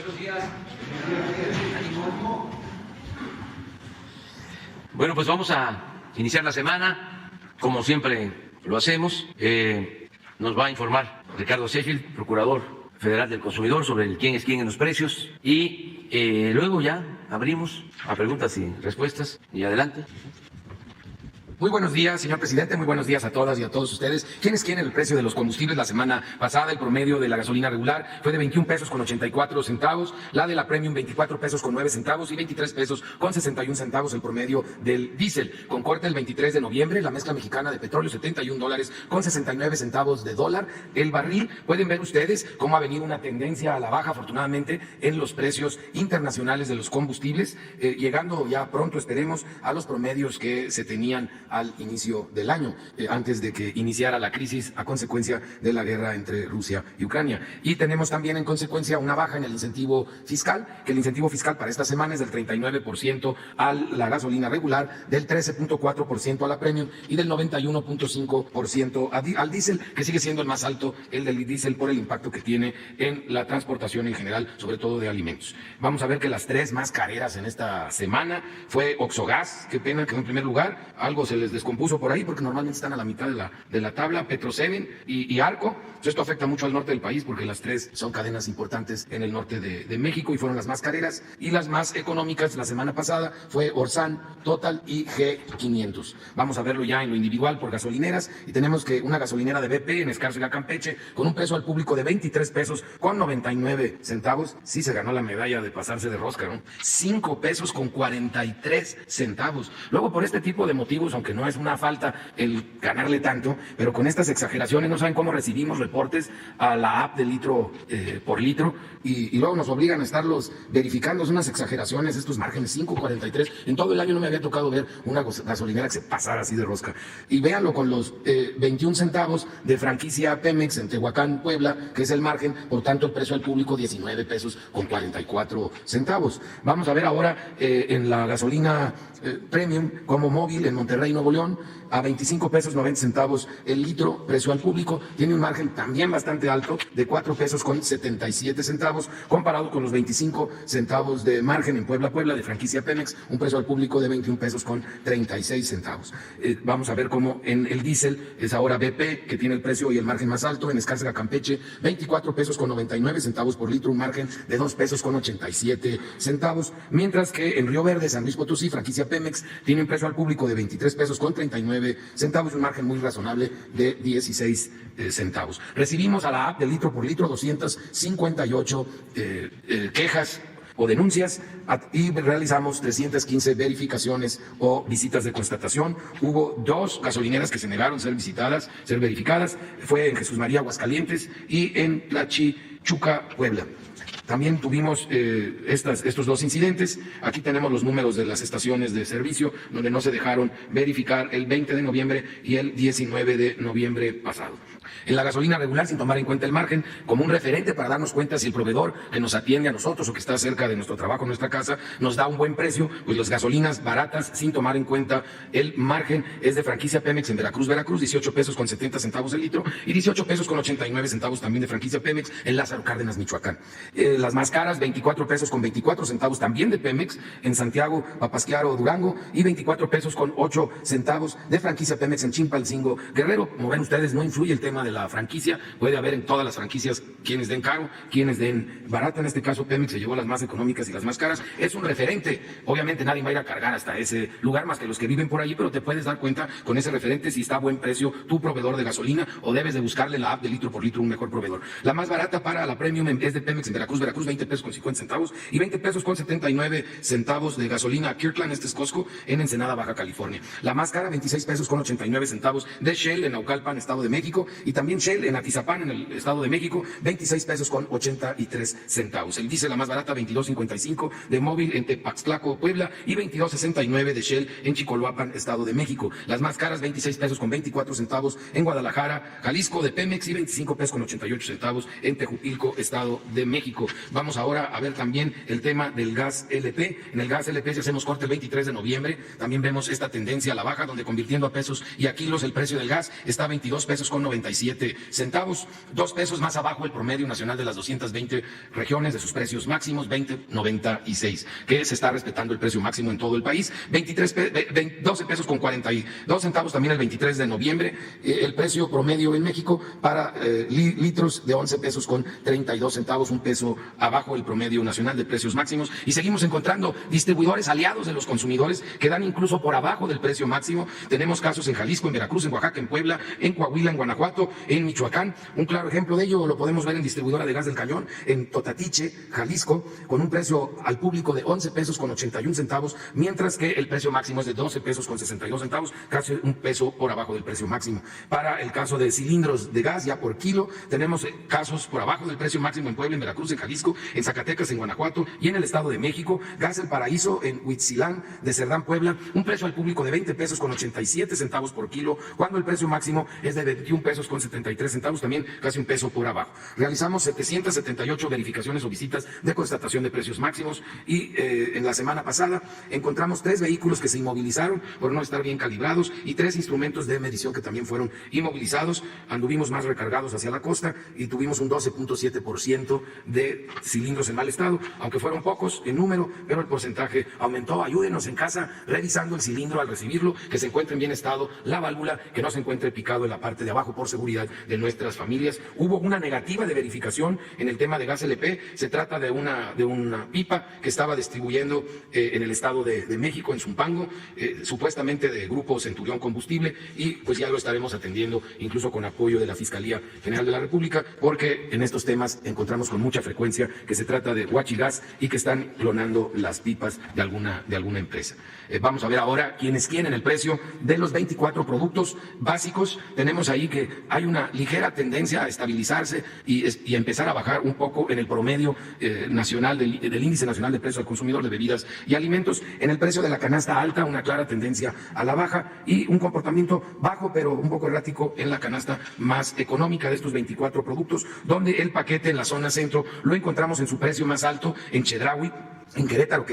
Buenos días. Bueno, pues vamos a iniciar la semana, como siempre lo hacemos. Nos va a informar Ricardo Sheffield, Procurador Federal del Consumidor, sobre quién es quién en los precios. Y luego ya abrimos a preguntas y respuestas. Y adelante. Muy buenos días, señor presidente. Muy buenos días a todas y a todos ustedes. ¿Quién es quién en el precio de los combustibles? La semana pasada el promedio de la gasolina regular fue de 21 pesos con 84 centavos, la de la Premium 24 pesos con 9 centavos y 23 pesos con 61 centavos el promedio del diésel. Con corte el 23 de noviembre, la mezcla mexicana de petróleo 71 dólares con 69 centavos de dólar el barril. Pueden ver ustedes cómo ha venido una tendencia a la baja, afortunadamente, en los precios internacionales de los combustibles, llegando ya pronto, esperemos, a los promedios que se tenían al inicio del año, antes de que iniciara la crisis a consecuencia de la guerra entre Rusia y Ucrania. Y tenemos también en consecuencia una baja en el incentivo fiscal, que el incentivo fiscal para esta semana es del 39% a la gasolina regular, del 13.4% a la Premium y del 91.5% al diésel, que sigue siendo el más alto, el del diésel, por el impacto que tiene en la transportación en general, sobre todo de alimentos. Vamos a ver que las tres más careras en esta semana fue Oxogas, qué pena que en primer lugar, algo se les descompuso por ahí porque normalmente están a la mitad de la tabla, Petro 7 y Arco. Entonces, esto afecta mucho al norte del país porque las tres son cadenas importantes en el norte de México y fueron las más careras. Y las más económicas la semana pasada fue Orsan, Total y G500. Vamos a verlo ya en lo individual por gasolineras y tenemos que una gasolinera de BP en Escárcega, Campeche, con un precio al público de 23 pesos con 99 centavos, sí se ganó la medalla de pasarse de rosca, ¿no? 5 pesos con 43 centavos. Luego, por este tipo de motivos, aunque no es una falta el ganarle tanto, pero con estas exageraciones no saben cómo recibimos reportes a la app de litro por litro y luego nos obligan a estarlos verificando. Son unas exageraciones, estos márgenes, 5.43. En todo el año no me había tocado ver una gasolinera que se pasara así de rosca. Y véanlo con los 21 centavos de franquicia Pemex en Tehuacán, Puebla, que es el margen, por tanto el precio al público 19 pesos con 44 centavos. Vamos a ver ahora en la gasolina Premium como Móvil en Monterrey, Nuevo León, a 25 pesos 90 centavos el litro, precio al público, tiene un margen también bastante alto de 4 pesos con 77 centavos, comparado con los 25 centavos de margen en Puebla, de franquicia Pemex, un precio al público de 21 pesos con 36 centavos. Vamos a ver cómo en el diésel es ahora BP, que tiene el precio y el margen más alto, en Escárcega, Campeche, 24 pesos con 99 centavos por litro, un margen de 2 pesos con 87 centavos, mientras que en Río Verde, San Luis Potosí, franquicia Pemex, tiene un precio al público de 23 pesos con 39 centavos, un margen muy razonable de 16 centavos. Recibimos a la app de litro por litro 258 quejas o denuncias y realizamos 315 verificaciones o visitas de constatación. Hubo 2 gasolineras que se negaron ser visitadas, ser verificadas. Fue en Jesús María, Aguascalientes y en Tlachichuca, Puebla. También tuvimos estos 2 incidentes. Aquí tenemos los números de las estaciones de servicio donde no se dejaron verificar el 20 de noviembre y el 19 de noviembre pasado. En la gasolina regular, sin tomar en cuenta el margen, como un referente para darnos cuenta si el proveedor que nos atiende a nosotros o que está cerca de nuestro trabajo, nuestra casa, nos da un buen precio, pues las gasolinas baratas, sin tomar en cuenta el margen, es de franquicia Pemex en Veracruz, 18 pesos con 70 centavos el litro y 18 pesos con 89 centavos también de franquicia Pemex en Lázaro Cárdenas, Michoacán. Las más caras, 24 pesos con 24 centavos también de Pemex en Santiago, Papasquiaro, Durango y 24 pesos con 8 centavos de franquicia Pemex en Chilpancingo, Guerrero. Como ven ustedes, no influye el tema de la franquicia, puede haber en todas las franquicias quienes den caro, quienes den barato. En este caso Pemex se llevó las más económicas y las más caras. Es un referente, obviamente nadie va a ir a cargar hasta ese lugar más que los que viven por allí, pero te puedes dar cuenta con ese referente si está a buen precio tu proveedor de gasolina o debes de buscarle la app de litro por litro un mejor proveedor. La más barata para la Premium es de Pemex en Veracruz, 20 pesos con 50 centavos y 20 pesos con 79 centavos de gasolina Kirkland, este es Costco, en Ensenada, Baja California. La más cara, 26 pesos con 89 centavos de Shell en Naucalpan, Estado de México, y también Shell en Atizapán, en el Estado de México, 26 pesos con 83 centavos. El diésel, la más barata, 22.55 de Móvil en Tepaxtlaco, Puebla, y 22.69 de Shell en Chicoloapan, Estado de México. Las más caras, 26 pesos con 24 centavos en Guadalajara, Jalisco, de Pemex, y 25 pesos con 88 centavos en Tejupilco, Estado de México. Vamos ahora a ver también el tema del gas LP. En el gas LP, si hacemos corte el 23 de noviembre, también vemos esta tendencia a la baja, donde convirtiendo a pesos y a kilos el precio del gas está a 22 pesos con 96 97 centavos, 2 pesos más abajo el promedio nacional de las 220 regiones de sus precios máximos, 20.96, que se está respetando el precio máximo en todo el país. 12 pesos con 42 centavos también el 23 de noviembre, el precio promedio en México para litros de 11 pesos con 32 centavos, un peso abajo el promedio nacional de precios máximos, y seguimos encontrando distribuidores aliados de los consumidores que dan incluso por abajo del precio máximo. Tenemos casos en Jalisco, en Veracruz, en Oaxaca, en Puebla, en Coahuila, en Guanajuato, en Michoacán. Un claro ejemplo de ello lo podemos ver en distribuidora de gas del Cañón, en Totatiche, Jalisco, con un precio al público de 11 pesos con 81 centavos, mientras que el precio máximo es de 12 pesos con 62 centavos, casi un peso por abajo del precio máximo. Para el caso de cilindros de gas ya por kilo, tenemos casos por abajo del precio máximo en Puebla, en Veracruz, en Jalisco, en Zacatecas, en Guanajuato y en el Estado de México. Gas El Paraíso en Huitzilán de Cerdán, Puebla, un precio al público de 20 pesos con 87 centavos por kilo, cuando el precio máximo es de 21 pesos con 73 centavos, también casi un peso por abajo. Realizamos 778 verificaciones o visitas de constatación de precios máximos y en la semana pasada encontramos 3 vehículos que se inmovilizaron por no estar bien calibrados y 3 instrumentos de medición que también fueron inmovilizados. Anduvimos más recargados hacia la costa y tuvimos un 12.7% de cilindros en mal estado, aunque fueron pocos en número, pero el porcentaje aumentó. Ayúdenos en casa revisando el cilindro al recibirlo, que se encuentre en bien estado, la válvula, que no se encuentre picado en la parte de abajo por seguridad de nuestras familias. Hubo una negativa de verificación en el tema de gas LP. Se trata de una pipa que estaba distribuyendo en el Estado de México, en Zumpango, supuestamente de Grupo Centurión Combustible, y pues ya lo estaremos atendiendo incluso con apoyo de la Fiscalía General de la República, porque en estos temas encontramos con mucha frecuencia que se trata de huachigas y que están clonando las pipas de alguna empresa. Vamos a ver ahora quién es quién en el precio de los 24 productos básicos. Tenemos ahí que hay una ligera tendencia a estabilizarse y a empezar a bajar un poco en el promedio nacional del índice nacional de precios al consumidor de bebidas y alimentos. En el precio de la canasta alta, una clara tendencia a la baja y un comportamiento bajo pero un poco errático en la canasta más económica de estos 24 productos, donde el paquete en la zona centro lo encontramos en su precio más alto en Chedraui, en Querétaro,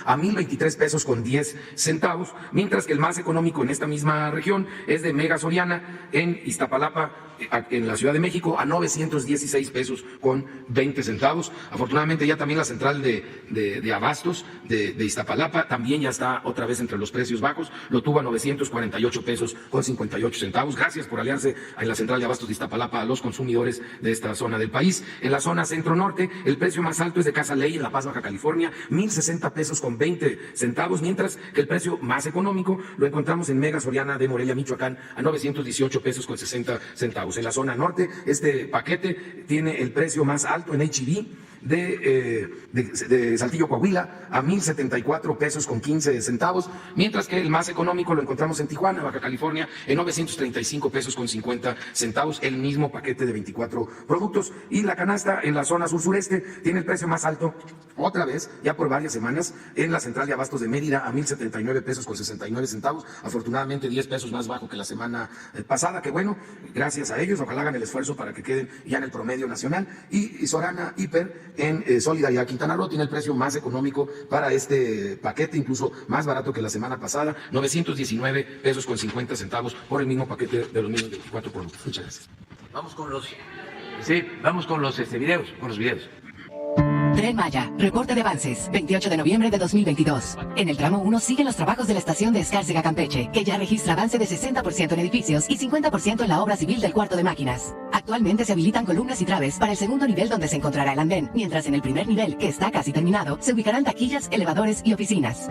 a 1,023 pesos con 10 centavos, mientras que el más económico en esta misma región es de Mega Soriana en Iztapalapa, en la Ciudad de México, a 916 pesos con 20 centavos. Afortunadamente ya también la central de abastos de Iztapalapa también ya está otra vez entre los precios bajos, lo tuvo a 948 pesos con 58 centavos. Gracias por aliarse en la central de abastos de Iztapalapa a los consumidores de esta zona del país. En la zona centro-norte, el precio más alto es de Casa Ley en La Paz, Baja California, 1,060 pesos con 20 centavos, mientras que el precio más económico lo encontramos en Mega Soriana de Morelia, Michoacán, a 918 pesos con 60 centavos. En la zona norte, este paquete tiene el precio más alto en H-E-B de Saltillo, Coahuila, a 1,074 pesos con 15 centavos, mientras que el más económico lo encontramos en Tijuana, Baja California, en 935 pesos con 50 centavos, el mismo paquete de 24 productos. Y la canasta en la zona sur-sureste tiene el precio más alto, otra vez, ya por varias semanas, en la central de abastos de Mérida, a 1,079 pesos con 69 centavos, afortunadamente 10 pesos más bajo que la semana pasada, que bueno, gracias a ellos, ojalá hagan el esfuerzo para que queden ya en el promedio nacional. Y Sorana Hiper en Solidaridad Quintana Roo tiene el precio más económico para este paquete, incluso más barato que la semana pasada, 919 pesos con 50 centavos por el mismo paquete de los mismos 24 productos. Muchas gracias. Vamos con los videos, con los videos. Tren Maya, reporte de avances, 28 de noviembre de 2022. En el tramo 1 siguen los trabajos de la estación de Escárcega, Campeche, que ya registra avance de 60% en edificios y 50% en la obra civil del cuarto de máquinas. Actualmente se habilitan columnas y traves para el segundo nivel donde se encontrará el andén, mientras en el primer nivel, que está casi terminado, se ubicarán taquillas, elevadores y oficinas.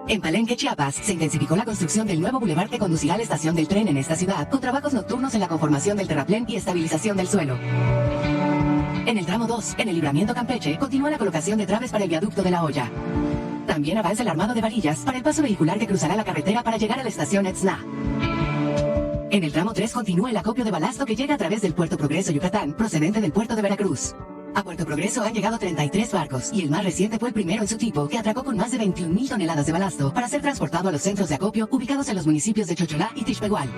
En Palenque, Chiapas, se intensificó la construcción del nuevo bulevar que conducirá a la estación del tren en esta ciudad, con trabajos nocturnos en la conformación del terraplén y estabilización del suelo. En el tramo 2, en el libramiento Campeche, continúa la colocación de traves para el viaducto de la Olla. También avanza el armado de varillas para el paso vehicular que cruzará la carretera para llegar a la estación Etzna. En el tramo 3 continúa el acopio de balasto que llega a través del Puerto Progreso, Yucatán, procedente del puerto de Veracruz. A Puerto Progreso han llegado 33 barcos y el más reciente fue el primero en su tipo, que atracó con más de 21,000 toneladas de balasto para ser transportado a los centros de acopio ubicados en los municipios de Chocholá y Tixpehual.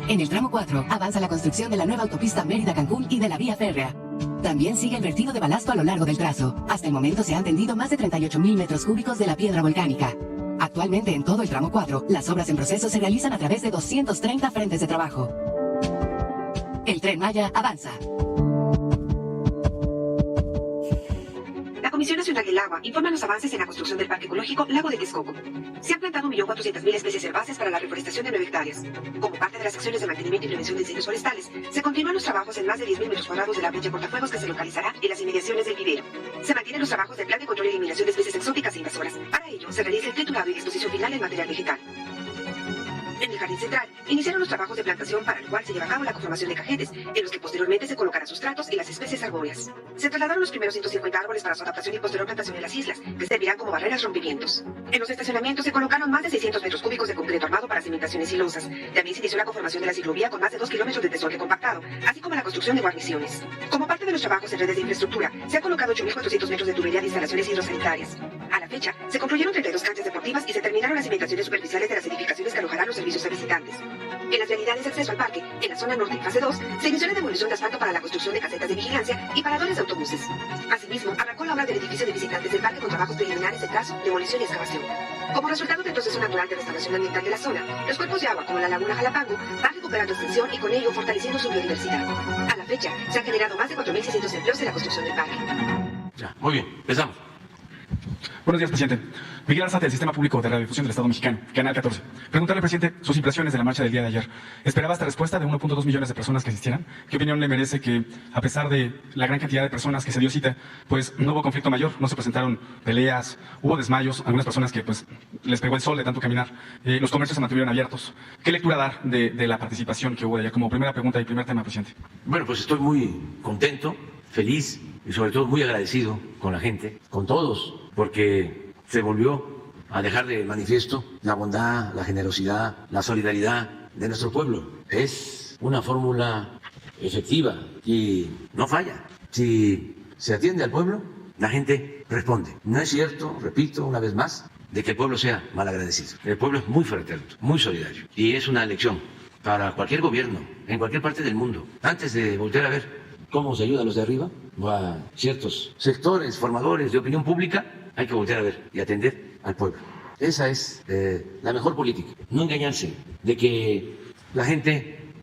En el tramo 4 avanza la construcción de la nueva autopista Mérida-Cancún y de la vía férrea. También sigue el vertido de balasto a lo largo del trazo. Hasta el momento se han tendido más de 38,000 metros cúbicos de la piedra volcánica. Actualmente en todo el tramo 4, las obras en proceso se realizan a través de 230 frentes de trabajo. El Tren Maya avanza. La Comisión Nacional del Agua informa los avances en la construcción del Parque Ecológico Lago de Texcoco. Se han plantado 1.400.000 especies herbáceas para la reforestación de 9 hectáreas. Como parte de las acciones de mantenimiento y prevención de incendios forestales, se continúan los trabajos en más de 10.000 metros cuadrados de la brecha cortafuegos que se localizará en las inmediaciones del vivero. Se mantienen los trabajos del plan de control y eliminación de especies exóticas e invasoras. Para ello, se realiza el triturado y exposición final del material vegetal. En el jardín central, iniciaron los trabajos de plantación para el cual se lleva a cabo la conformación de cajetes, en los que posteriormente se colocarán sustratos y las especies arbóreas. Se trasladaron los primeros 150 árboles para su adaptación y posterior plantación en las islas, que servirán como barreras rompimientos. En los estacionamientos se colocaron más de 600 metros cúbicos de concreto armado para cimentaciones y losas. También se inició la conformación de la ciclovía con más de 2 kilómetros de desorden compactado, así como la construcción de guarniciones. Como parte de los trabajos en redes de infraestructura, se han colocado 8.400 metros de tubería de instalaciones hidrosanitarias. A la fecha, se concluyeron 32 canchas deportivas y se terminaron las cimentaciones superficiales de las edificaciones que alojarán los servicios a visitantes. En las vialidades de acceso al parque, en la zona norte, fase 2, se inició la demolición de asfalto para la construcción de casetas de vigilancia y paradores de autobuses. Asimismo, arrancó la obra del edificio de visitantes del parque con trabajos preliminares de trazo, demolición y excavación. Como resultado del proceso natural de restauración ambiental de la zona, los cuerpos de agua como la laguna Jalapango van recuperando extensión y con ello fortaleciendo su biodiversidad. A la fecha, se han generado más de 4.600 empleos en la construcción del parque. Ya, muy bien, empezamos. Buenos días, presidente. Miguel Arzate, del Sistema Público de Radiodifusión del Estado Mexicano, Canal 14. Preguntarle, presidente, sus impresiones de la marcha del día de ayer. ¿Esperaba esta respuesta de 1.2 millones de personas que asistieran? ¿Qué opinión le merece que, a pesar de la gran cantidad de personas que se dio cita, pues no hubo conflicto mayor, no se presentaron peleas, hubo desmayos, algunas personas que pues les pegó el sol de tanto caminar, los comercios se mantuvieron abiertos? ¿Qué lectura dar de la participación que hubo allá? Como primera pregunta y primer tema, presidente. Bueno, pues estoy muy contento, feliz y sobre todo muy agradecido con la gente, con todos, porque se volvió a dejar de manifiesto la bondad, la generosidad, la solidaridad de nuestro pueblo. Es una fórmula efectiva y no falla. Si se atiende al pueblo, la gente responde. No es cierto, repito una vez más, de que el pueblo sea malagradecido. El pueblo es muy fraterno, muy solidario y es una lección para cualquier gobierno en cualquier parte del mundo. Antes de voltear a ver cómo se ayuda a los de arriba o a ciertos sectores formadores de opinión pública, hay que voltear a ver y atender al pueblo. Esa es la mejor política. No engañarse de que la gente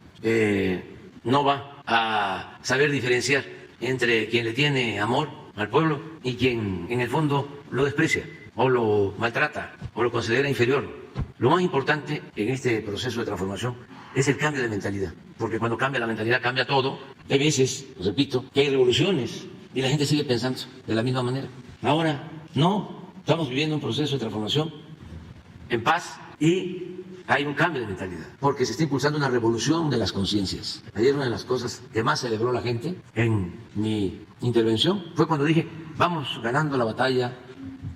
no va a saber diferenciar entre quien le tiene amor al pueblo y quien en el fondo lo desprecia o lo maltrata o lo considera inferior. Lo más importante en este proceso de transformación es el cambio de mentalidad, porque cuando cambia la mentalidad cambia todo. Hay veces, repito, que hay revoluciones y la gente sigue pensando de la misma manera. Ahora no, estamos viviendo un proceso de transformación en paz y hay un cambio de mentalidad, porque se está impulsando una revolución de las conciencias. Ayer una de las cosas que más celebró la gente en mi intervención fue cuando dije, vamos ganando la batalla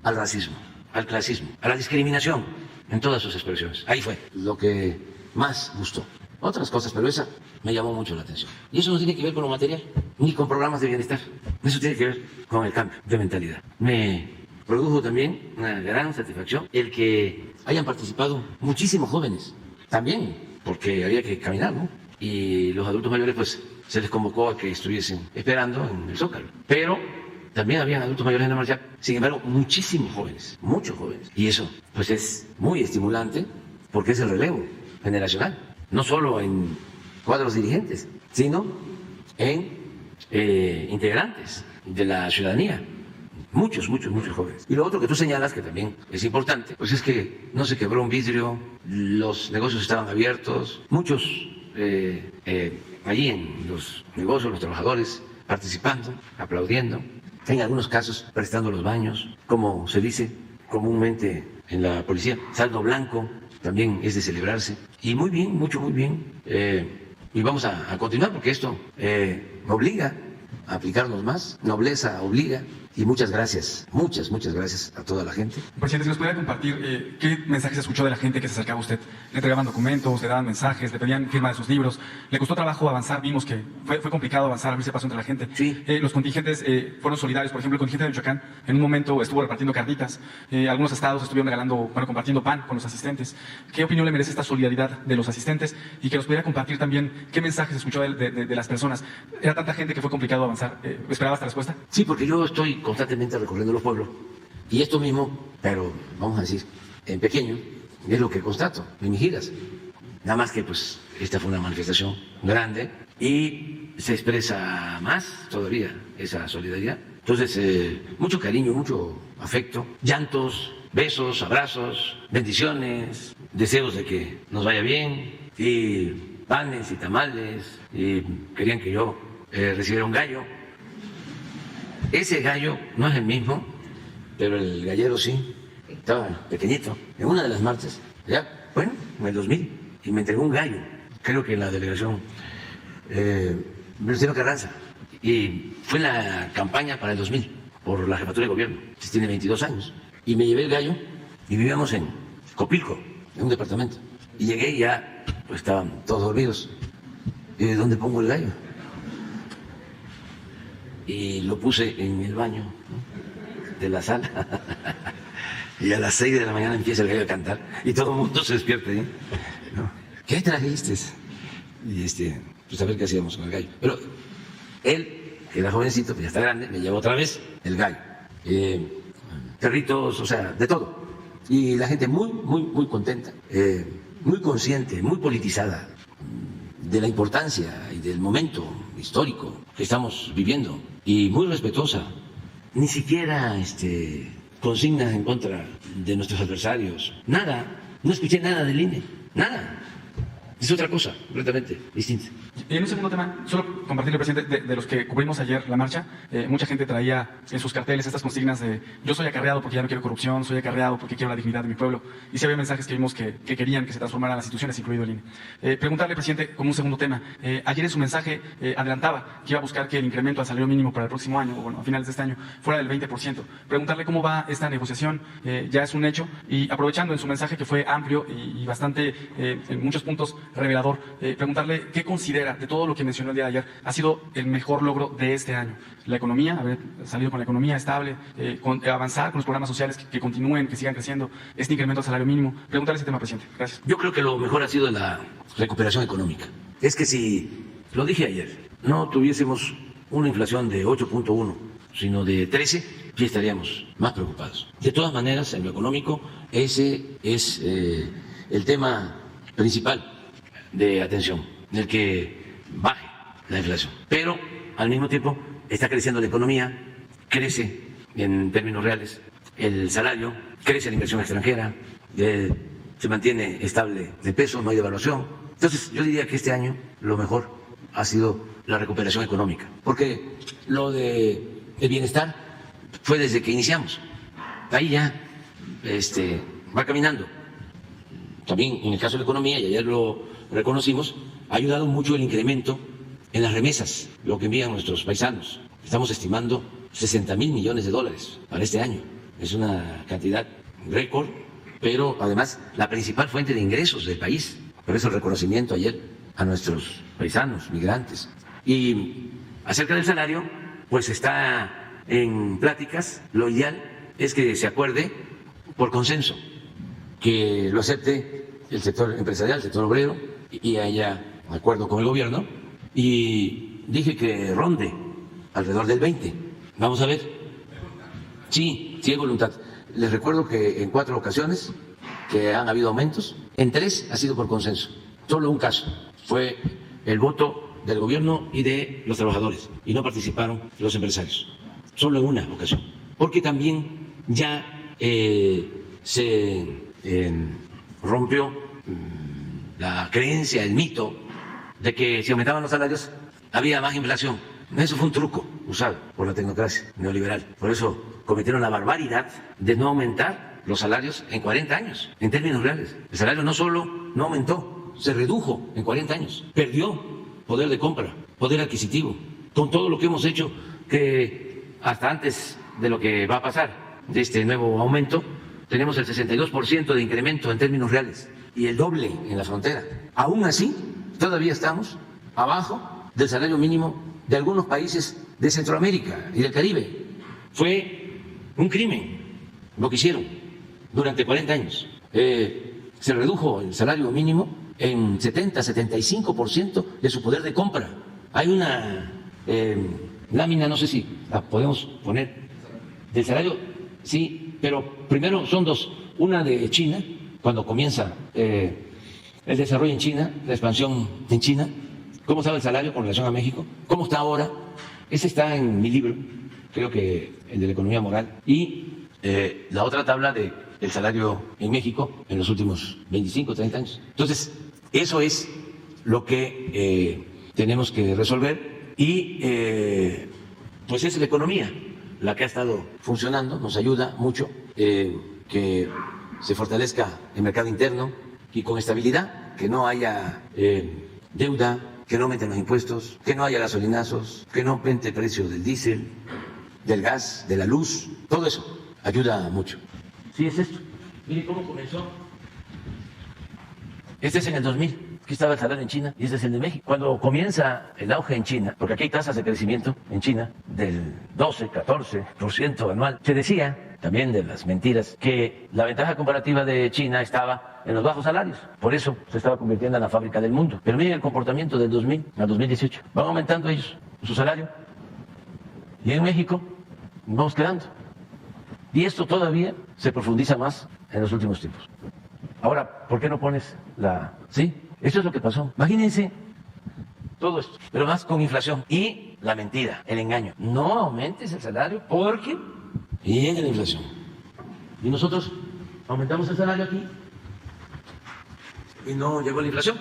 al racismo, al clasismo, a la discriminación en todas sus expresiones. Ahí fue lo que más gustó. Otras cosas, pero esa me llamó mucho la atención. Y eso no tiene que ver con lo material, ni con programas de bienestar. Eso tiene que ver con el cambio de mentalidad. Me produjo también una gran satisfacción el que hayan participado muchísimos jóvenes. También porque había que caminar, ¿no? Y los adultos mayores, pues, se les convocó a que estuviesen esperando en el Zócalo. Pero también habían adultos mayores en la marcha. Sin embargo, muchísimos jóvenes, muchos jóvenes. Y eso, pues, es muy estimulante porque es el relevo generacional. No solo en cuadros dirigentes, sino en integrantes de la ciudadanía. Muchos jóvenes. Y lo otro que tú señalas, que también es importante, pues es que no se quebró un vidrio, los negocios estaban abiertos, muchos allí en los negocios, los trabajadores participando, aplaudiendo, en algunos casos prestando los baños, como se dice comúnmente en la policía, saldo blanco, también es de celebrarse. Y muy bien, muy bien. Y vamos a continuar porque esto obliga a aplicarnos más, nobleza obliga. Y muchas gracias a toda la gente. Presidente, si nos pudiera compartir qué mensajes escuchó de la gente que se acercaba a usted. ¿Le entregaban documentos, le daban mensajes, le pedían firma de sus libros? ¿Le costó trabajo avanzar? Vimos que fue complicado avanzar, abrirse paso entre la gente. Sí. Los contingentes fueron solidarios. Por ejemplo, el contingente de Michoacán en un momento estuvo repartiendo carnitas. Algunos estados estuvieron compartiendo pan con los asistentes. ¿Qué opinión le merece esta solidaridad de los asistentes? Y que nos pudiera compartir también qué mensajes escuchó de las personas. ¿Era tanta gente que fue complicado avanzar? ¿Esperaba esta respuesta? Sí, porque yo estoy constantemente recorriendo los pueblos y esto mismo, pero vamos a decir en pequeño, es lo que constato en mis giras. nada más que pues esta fue una manifestación grande y se expresa más todavía esa solidaridad. Entonces, mucho cariño, mucho afecto, llantos, besos, abrazos, bendiciones, deseos de que nos vaya bien, y panes y tamales, y querían que yo recibiera un gallo. Ese gallo no es el mismo, pero el gallero sí, estaba pequeñito, en una de las marchas, ya, bueno, en el 2000, y me entregó un gallo, creo que en la delegación Venustiano Carranza, y fue la campaña para el 2000, por la jefatura de gobierno, que tiene 22 años, y me llevé el gallo, y vivíamos en Copilco, en un departamento, y llegué y ya, pues estaban todos dormidos, y ¿de dónde pongo el gallo? Y lo puse en el baño, ¿no?, de la sala, y a las 6 de la mañana empieza el gallo a cantar, y todo el mundo se despierta, ¿eh? ¿No? ¿Qué trajiste? Y pues a ver qué hacíamos con el gallo. Pero él, que era jovencito, pues ya está grande, me llevó otra vez el gallo. Perritos, o sea, de todo. Y la gente muy contenta, muy consciente, muy politizada de la importancia y del momento histórico que estamos viviendo, y muy respetuosa. Ni siquiera consignas en contra de nuestros adversarios. Nada. No escuché nada del INE. Nada. Es otra cosa, completamente distinta. Y en un segundo tema, solo compartirle, presidente, de los que cubrimos ayer la marcha, mucha gente traía en sus carteles estas consignas de yo soy acarreado porque ya no quiero corrupción, soy acarreado porque quiero la dignidad de mi pueblo. Y sí había mensajes que vimos que querían que se transformaran las instituciones, incluido el INE. Preguntarle, presidente, como un segundo tema, ayer en su mensaje adelantaba que iba a buscar que el incremento al salario mínimo para el próximo año, o bueno, a finales de este año, fuera del 20%. Preguntarle cómo va esta negociación, ya es un hecho, y aprovechando en su mensaje que fue amplio y bastante, en muchos puntos, revelador, preguntarle qué considera de todo lo que mencionó el día de ayer ha sido el mejor logro de este año. La economía, haber salido con la economía estable, avanzar con los programas sociales que continúen, que sigan creciendo, este incremento al salario mínimo. Preguntarle ese tema, presidente. Gracias. Yo creo que lo mejor ha sido la recuperación económica. Es que si, lo dije ayer, no tuviésemos una inflación de 8.1, sino de 13, sí estaríamos más preocupados. De todas maneras, en lo económico, ese es el tema principal de atención, en el que baje la inflación. Pero al mismo tiempo está creciendo la economía, crece en términos reales el salario, crece la inversión extranjera, se mantiene estable el peso, no hay devaluación. Entonces yo diría que este año lo mejor ha sido la recuperación económica, porque lo de el bienestar fue desde que iniciamos. Ahí ya va caminando. También en el caso de la economía, y ayer lo reconocimos, ha ayudado mucho el incremento en las remesas, lo que envían nuestros paisanos. Estamos estimando 60,000 millones de dólares para este año. Es una cantidad récord, pero además la principal fuente de ingresos del país. Por eso el reconocimiento ayer a nuestros paisanos, migrantes. Y acerca del salario, pues está en pláticas. Lo ideal es que se acuerde por consenso, que lo acepte el sector empresarial, el sector obrero, y haya acuerdo con el gobierno. Y dije que ronde alrededor del 20. Vamos a ver. Sí hay voluntad. Les recuerdo que en 4 ocasiones que han habido aumentos, en 3 ha sido por consenso. Solo un caso fue el voto del gobierno y de los trabajadores, y no participaron los empresarios. Solo en una ocasión. Porque también ya se rompió la creencia, el mito de que si aumentaban los salarios había más inflación. Eso fue un truco usado por la tecnocracia neoliberal. Por eso cometieron la barbaridad de no aumentar los salarios en 40 años, en términos reales. El salario no solo no aumentó, se redujo en 40 años. Perdió poder de compra, poder adquisitivo. Con todo lo que hemos hecho, que hasta antes de lo que va a pasar, de este nuevo aumento, tenemos el 62% de incremento en términos reales y el doble en la frontera. Aún así, todavía estamos abajo del salario mínimo de algunos países de Centroamérica y del Caribe. Fue un crimen lo que hicieron durante 40 años. Se redujo el salario mínimo en 70-75% de su poder de compra. Hay una lámina, no sé si la podemos poner, del salario, sí, pero primero son 2. Una de China, cuando comienza el desarrollo en China, la expansión en China, cómo estaba el salario con relación a México, cómo está ahora. Ese está en mi libro, creo que el de la economía moral. Y la otra tabla del salario en México en los últimos 25, 30 años. Entonces, eso es lo que tenemos que resolver y pues es la economía la que ha estado funcionando, nos ayuda mucho que se fortalezca el mercado interno y con estabilidad, que no haya deuda, que no aumenten los impuestos, que no haya gasolinazos, que no aumente el precio del diésel, del gas, de la luz, todo eso ayuda mucho. Sí, es esto. Mire cómo comenzó. Este es en el 2000. Aquí estaba el salario en China y este es el de México. Cuando comienza el auge en China, porque aquí hay tasas de crecimiento en China del 12, 14% anual, se decía, también de las mentiras, que la ventaja comparativa de China estaba en los bajos salarios. Por eso se estaba convirtiendo en la fábrica del mundo. Pero miren el comportamiento del 2000 al 2018. Van aumentando ellos su salario. Y en México vamos quedando. Y esto todavía se profundiza más en los últimos tiempos. Ahora, ¿por qué no pones la...? ¿Sí? Eso es lo que pasó. Imagínense todo esto, pero más con inflación. Y la mentira, el engaño. No aumentes el salario porque viene la inflación. Y nosotros aumentamos el salario aquí y no llegó la inflación.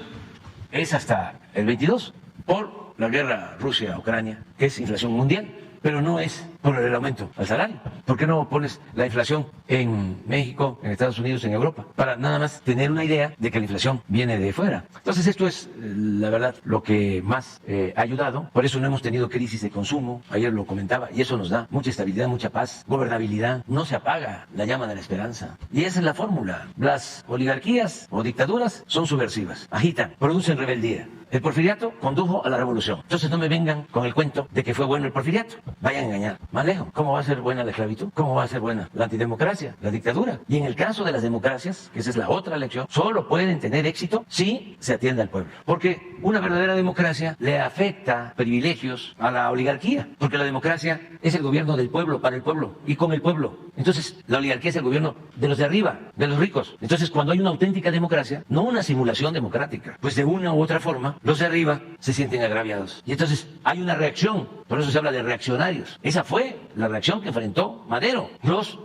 Es hasta el 22 por la guerra Rusia-Ucrania, que es inflación mundial. Pero no es por el aumento al salario. ¿Por qué no pones la inflación en México, en Estados Unidos, en Europa? Para nada más tener una idea de que la inflación viene de fuera. Entonces esto es, la verdad, lo que más ha ayudado. Por eso no hemos tenido crisis de consumo. Ayer lo comentaba. Y eso nos da mucha estabilidad, mucha paz, gobernabilidad. No se apaga la llama de la esperanza. Y esa es la fórmula. Las oligarquías o dictaduras son subversivas. Agitan, producen rebeldía. El porfiriato condujo a la revolución. Entonces no me vengan con el cuento de que fue bueno el porfiriato. Vayan a engañar. Más lejos. ¿Cómo va a ser buena la esclavitud? ¿Cómo va a ser buena la antidemocracia, la dictadura? Y en el caso de las democracias, que esa es la otra lección, solo pueden tener éxito si se atiende al pueblo. Porque una verdadera democracia le afecta privilegios a la oligarquía. Porque la democracia es el gobierno del pueblo, para el pueblo y con el pueblo. Entonces la oligarquía es el gobierno de los de arriba, de los ricos. Entonces cuando hay una auténtica democracia, no una simulación democrática, pues de una u otra forma, los de arriba se sienten agraviados. Y entonces hay una reacción, por eso se habla de reaccionarios. Esa fue la reacción que enfrentó Madero. Los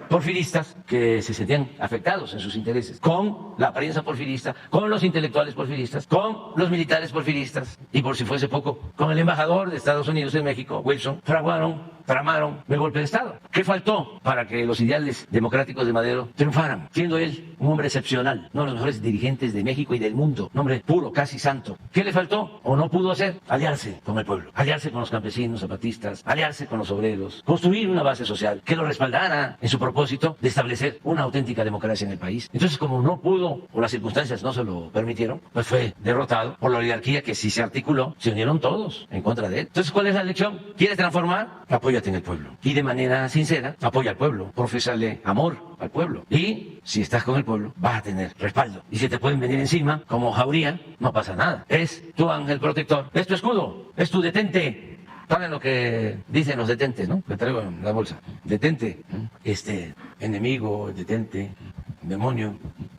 porfiristas que se sentían afectados en sus intereses, con la prensa porfirista, con los intelectuales porfiristas, con los militares porfiristas y por si fuese poco, con el embajador de Estados Unidos en México, Wilson, tramaron el golpe de Estado. ¿Qué faltó para que los ideales democráticos de Madero triunfaran? Siendo él un hombre excepcional, uno de los mejores dirigentes de México y del mundo, un hombre puro, casi santo. ¿Qué le faltó o no pudo hacer? Aliarse con el pueblo, aliarse con los campesinos, zapatistas, aliarse con los obreros, construir una base social que lo respaldara en su propósito de establecer una auténtica democracia en el país. Entonces, como no pudo, o las circunstancias no se lo permitieron, pues fue derrotado por la oligarquía que sí se articuló, se unieron todos en contra de él. Entonces, ¿cuál es la lección? ¿Quieres transformar? Apóyate en el pueblo. Y de manera sincera, apoya al pueblo, profésale amor al pueblo. Y si estás con el pueblo, vas a tener respaldo. Y si te pueden venir encima, como Jauría, no pasa nada. Es tu ángel protector, es tu escudo, es tu detente. ¿Saben lo que dicen los detentes, no? Que traigo en la bolsa. Detente, enemigo, detente, demonio,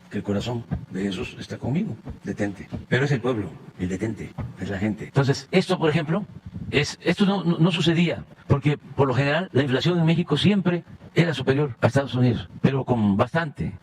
que el corazón de Jesús está conmigo. Detente. Pero es el pueblo, el detente, es la gente. Entonces, esto, por ejemplo, esto no sucedía, porque por lo general la inflación en México siempre era superior a Estados Unidos, pero con bastante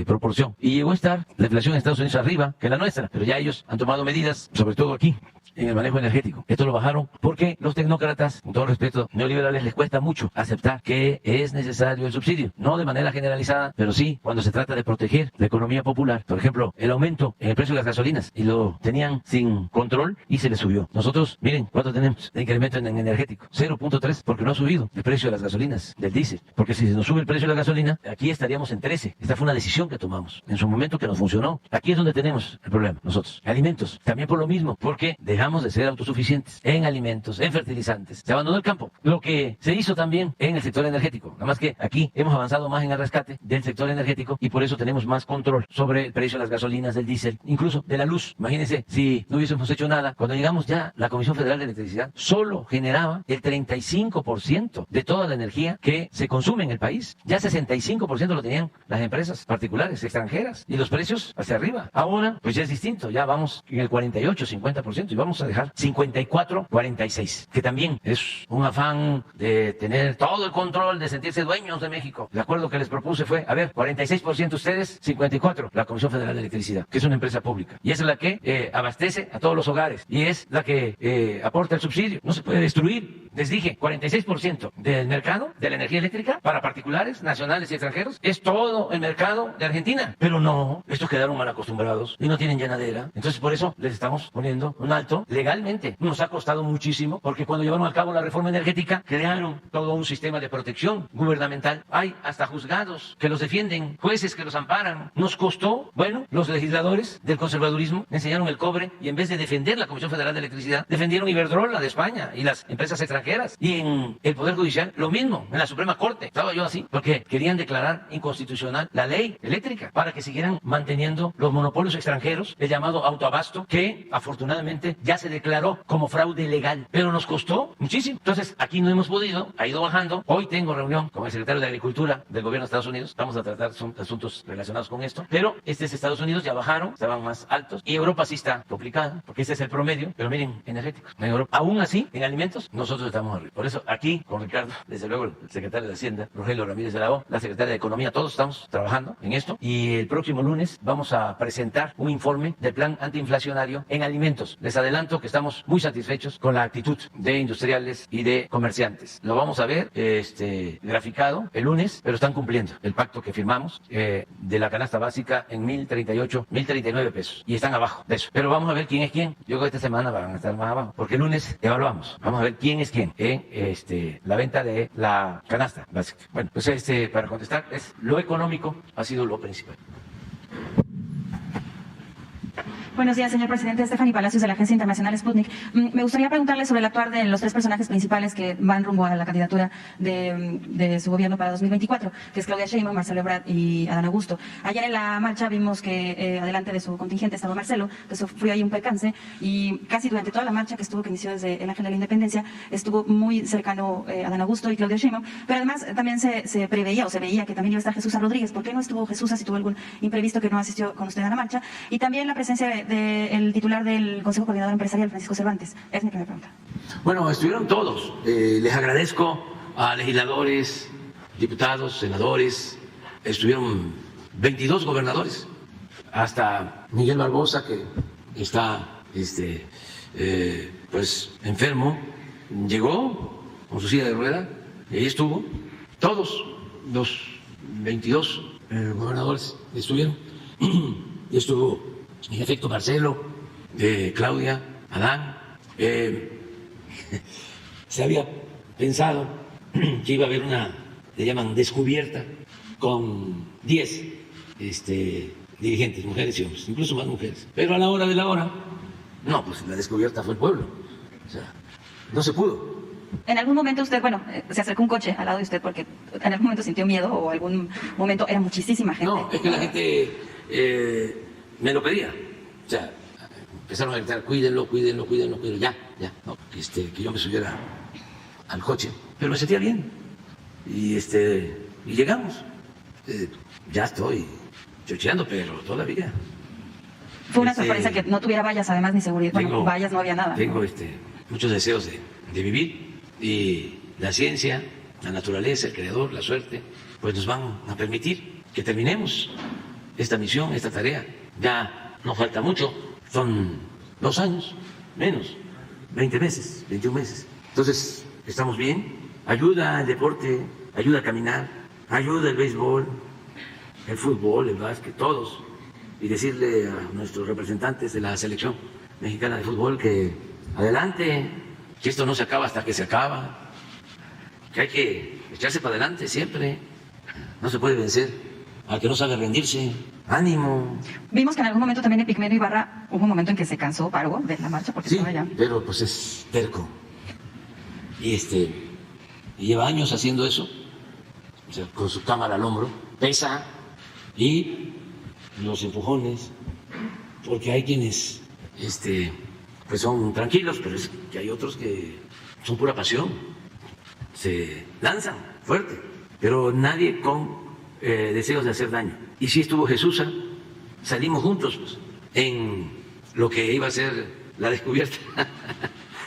proporción. Y llegó a estar la inflación en Estados Unidos arriba que la nuestra, pero ya ellos han tomado medidas, sobre todo aquí, en el manejo energético. Esto lo bajaron porque los tecnócratas, con todo respeto, neoliberales, les cuesta mucho aceptar que es necesario el subsidio. No de manera generalizada, pero sí cuando se trata de proteger la economía popular. Por ejemplo, el aumento en el precio de las gasolinas, y lo tenían sin control y se les subió. Nosotros, miren, ¿cuánto tenemos de incremento en energético? 0.3, porque no ha subido el precio de las gasolinas, del diésel. Porque si nos sube el precio de la gasolina, aquí estaríamos en 13. Esta fue una decisión que tomamos en su momento que nos funcionó. Aquí es donde tenemos el problema, nosotros. Alimentos, también por lo mismo, porque dejamos de ser autosuficientes en alimentos, en fertilizantes. Se abandonó el campo. Lo que se hizo también en el sector energético. Nada más que aquí hemos avanzado más en el rescate del sector energético y por eso tenemos más control sobre el precio de las gasolinas, del diésel, incluso de la luz. Imagínense, si no hubiésemos hecho nada, cuando llegamos ya, la Comisión Federal de Electricidad solo generaba el 35% de toda la energía que se consume consume en el país. Ya 65% lo tenían las empresas particulares, extranjeras, y los precios hacia arriba. Ahora, pues ya es distinto, ya vamos en el 48, 50%, y vamos a dejar 54, 46, que también es un afán de tener todo el control, de sentirse dueños de México. El acuerdo que les propuse fue, a ver, 46% ustedes, 54% la Comisión Federal de Electricidad, que es una empresa pública, y es la que abastece a todos los hogares, y es la que aporta el subsidio. No se puede destruir. Les dije, 46% del mercado de la energía eléctrica para particulares, nacionales y extranjeros, es todo el mercado de Argentina. Pero no, estos quedaron mal acostumbrados y no tienen llenadera. Entonces por eso les estamos poniendo un alto legalmente. Nos ha costado muchísimo, porque cuando llevaron a cabo la reforma energética, crearon todo un sistema de protección gubernamental. Hay hasta juzgados que los defienden, jueces que los amparan. Nos costó, bueno, los legisladores del conservadurismo enseñaron el cobre, y en vez de defender la Comisión Federal de Electricidad, defendieron Iberdrola de España y las empresas extranjeras. Y en el Poder Judicial, lo mismo, en la Suprema Corte. Estaba yo así, porque querían declarar inconstitucional la ley eléctrica para que siguieran manteniendo los monopolios extranjeros, el llamado autoabasto, que afortunadamente ya se declaró como fraude legal, pero nos costó muchísimo. Entonces, aquí no hemos podido, ha ido bajando. Hoy tengo reunión con el secretario de Agricultura del gobierno de Estados Unidos, vamos a tratar asuntos relacionados con esto, pero este es Estados Unidos, ya bajaron, estaban más altos, y Europa sí está complicada, porque este es el promedio, pero miren, energéticos, en Europa, aún así, en alimentos, nosotros estamos arriba. Por eso, aquí, con Ricardo, desde luego, el secretario de Hacienda, Rogelio Ramírez de la O, la secretaria de Economía, todos estamos trabajando en esto, y el próximo lunes vamos a presentar un informe del plan antiinflacionario en alimentos. Les adelanto que estamos muy satisfechos con la actitud de industriales y de comerciantes. Lo vamos a ver graficado el lunes, pero están cumpliendo el pacto que firmamos de la canasta básica en 1,038, 1,039 pesos, y están abajo de eso. Pero vamos a ver quién es quién. Yo creo que esta semana van a estar más abajo, porque el lunes evaluamos. Vamos a ver quién es quién en la venta de la canasta básica. Bueno, pues para contestar, lo económico ha sido lo principal. Buenos días, señor presidente. Stephanie Palacios, de la Agencia Internacional Sputnik. Me gustaría preguntarle sobre el actuar de los tres personajes principales que van rumbo a la candidatura de su gobierno para 2024, que es Claudia Sheinbaum, Marcelo Ebrard y Adán Augusto. Ayer en la marcha vimos que adelante de su contingente estaba Marcelo, que sufrió ahí un percance, y casi durante toda la marcha que inició desde el Ángel de la Independencia, estuvo muy cercano Adán Augusto y Claudia Sheinbaum, pero además también se preveía o se veía que también iba a estar Jesús Rodríguez. ¿Por qué no estuvo Jesús, si tuvo algún imprevisto que no asistió con usted a la marcha? Y también la presencia del titular del Consejo Coordinador Empresarial, Francisco Cervantes. Es mi primera pregunta. Bueno, estuvieron todos. Les agradezco a legisladores, diputados, senadores. Estuvieron 22 gobernadores, hasta Miguel Barbosa, que está pues enfermo, llegó con su silla de rueda, y ahí estuvo. Todos los 22 gobernadores estuvieron. Y estuvo en efecto Marcelo, Claudia, Adán. Se había pensado que iba a haber una, le llaman descubierta, con 10 dirigentes, mujeres y hombres, incluso más mujeres. Pero a la hora de la hora, no, pues la descubierta fue el pueblo. O sea, no se pudo. En algún momento usted, se acercó un coche al lado de usted porque en algún momento sintió miedo, o algún momento era muchísima gente. No, es que la gente me lo pedía. O sea, empezaron a gritar, cuídenlo, ya, no, que yo me subiera al coche. Pero me sentía bien. Y llegamos. Ya estoy chocheando, pero todavía. Fue una sorpresa que no tuviera vallas, además, ni seguridad. Vallas no había nada. Tengo muchos deseos de vivir, y la ciencia, la naturaleza, el creador, la suerte, pues nos van a permitir que terminemos esta misión, esta tarea. Ya no falta mucho, son 2 años, menos, 20 meses, 21 meses. Entonces, estamos bien. Ayuda el deporte, ayuda a caminar, ayuda el béisbol, el fútbol, el básquet, todos. Y decirle a nuestros representantes de la selección mexicana de fútbol que adelante, que esto no se acaba hasta que se acaba, que hay que echarse para adelante siempre. No se puede vencer al que no sabe rendirse. ¡Ánimo! Vimos que en algún momento también Epigmenio Ibarra hubo un momento en que se cansó, paró de la marcha porque sí, estaba ya. Pero pues es terco. Y lleva años haciendo eso, o sea, con su cámara al hombro, pesa, y los empujones, porque hay quienes pues son tranquilos, pero es que hay otros que son pura pasión, se lanzan fuerte, pero nadie con deseos de hacer daño. Y sí estuvo Jesús, salimos juntos pues, en lo que iba a ser la descubierta,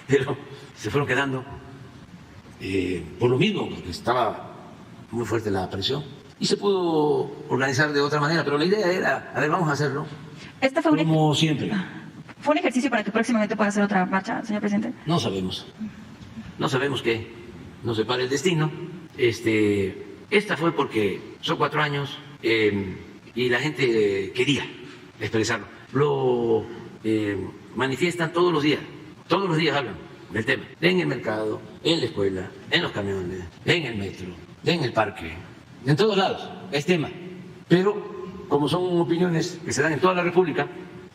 pero se fueron quedando por lo mismo, porque estaba muy fuerte la presión. Y se pudo organizar de otra manera, pero la idea era, a ver, vamos a hacerlo Este fue como siempre. ¿Fue un ejercicio para que próximamente pueda hacer otra marcha, señor presidente? No sabemos. No sabemos qué nos separa el destino. Esta fue porque son 4 años y la gente quería expresarlo. Lo manifiestan todos los días hablan del tema. En el mercado, en la escuela, en los camiones, en el metro, en el parque, en todos lados es tema. Pero como son opiniones que se dan en toda la República,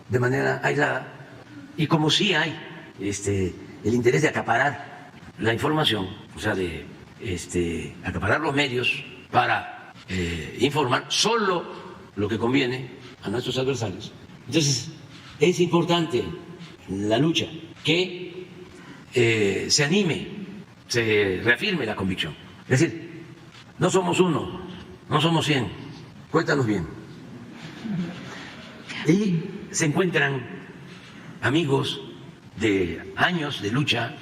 de manera aislada, y como sí hay el interés de acaparar la información, o sea, de acaparar los medios para informar solo lo que conviene a nuestros adversarios. Entonces, es importante la lucha, que se anime, se reafirme la convicción. Es decir, no somos 1, no somos 100, cuéntanos bien. Y se encuentran amigos de años de lucha,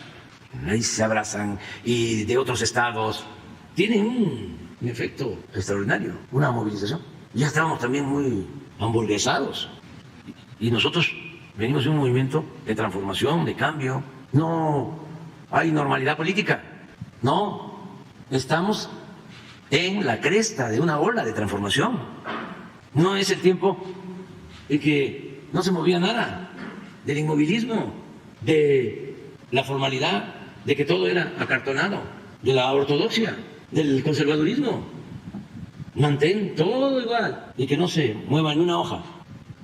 ahí se abrazan, y de otros estados, tienen un efecto extraordinario, una movilización. Ya estábamos también muy hamburguesados, y nosotros venimos de un movimiento de transformación, de cambio. No hay normalidad política, no, estamos en la cresta de una ola de transformación. No es el tiempo en que no se movía nada, del inmovilismo, de la formalidad, de que todo era acartonado, de la ortodoxia, del conservadurismo. Mantén todo igual y que no se mueva ni una hoja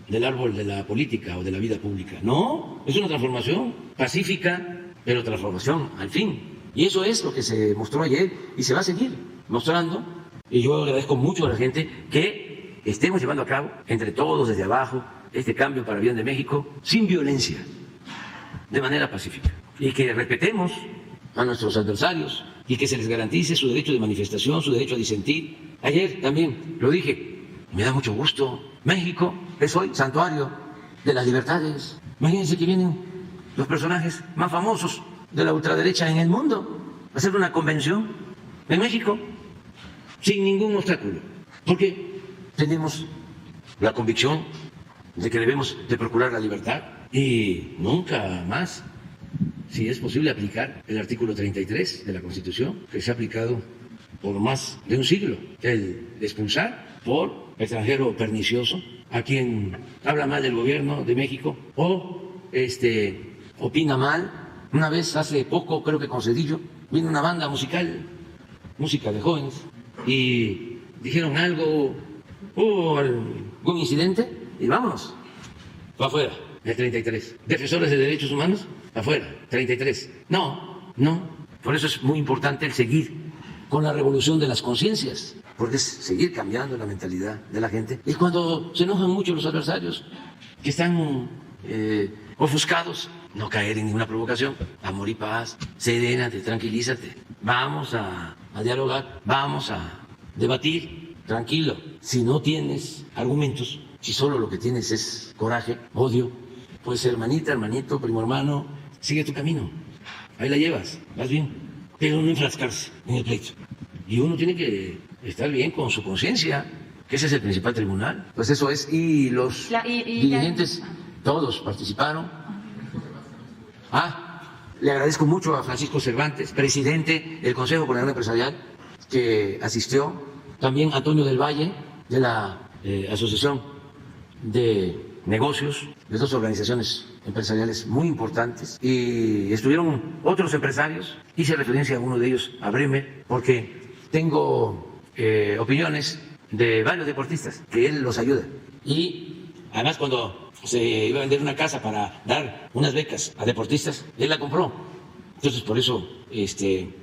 del árbol de la política o de la vida pública. No, es una transformación pacífica, pero transformación al fin. Y eso es lo que se mostró ayer y se va a seguir mostrando. Y yo agradezco mucho a la gente que estemos llevando a cabo entre todos desde abajo este cambio para el bien de México sin violencia, de manera pacífica, y que respetemos a nuestros adversarios y que se les garantice su derecho de manifestación, su derecho a disentir. Ayer también lo dije, me da mucho gusto. México es hoy santuario de las libertades. Imagínense que vienen los personajes más famosos de la ultraderecha en el mundo a hacer una convención en México sin ningún obstáculo, porque tenemos la convicción de que debemos de procurar la libertad y nunca más, si es posible, aplicar el artículo 33 de la Constitución, que se ha aplicado por más de un siglo, el expulsar por extranjero pernicioso a quien habla mal del gobierno de México o opina mal. Una vez, hace poco, creo que con Cedillo, vino una banda musical, música de jóvenes, y dijeron algo, hubo algún incidente, y vámonos, para afuera, el 33. Defensores de derechos humanos, afuera, 33. No, por eso es muy importante el seguir con la revolución de las conciencias, porque es seguir cambiando la mentalidad de la gente. Y cuando se enojan mucho los adversarios, que están ofuscados, no caer en ninguna provocación, amor y paz, serénate, tranquilízate, vamos a dialogar, vamos a debatir, tranquilo. Si no tienes argumentos, si solo lo que tienes es coraje, odio, pues hermanita, hermanito, primo hermano, sigue tu camino, ahí la llevas, vas bien, pero no enfrascarse en el pleito. Y uno tiene que estar bien con su conciencia, que ese es el principal tribunal. Pues eso es, y los dirigentes, todos participaron. Le agradezco mucho a Francisco Cervantes, presidente del Consejo Coordinador Empresarial, que asistió, también a Antonio del Valle, de la Asociación de Negocios, de 2 organizaciones empresariales muy importantes, y estuvieron otros empresarios. Hice referencia a uno de ellos, a Bremer, porque tengo opiniones de varios deportistas, que él los ayuda. Y además, cuando se iba a vender una casa para dar unas becas a deportistas, él la compró. Entonces, por eso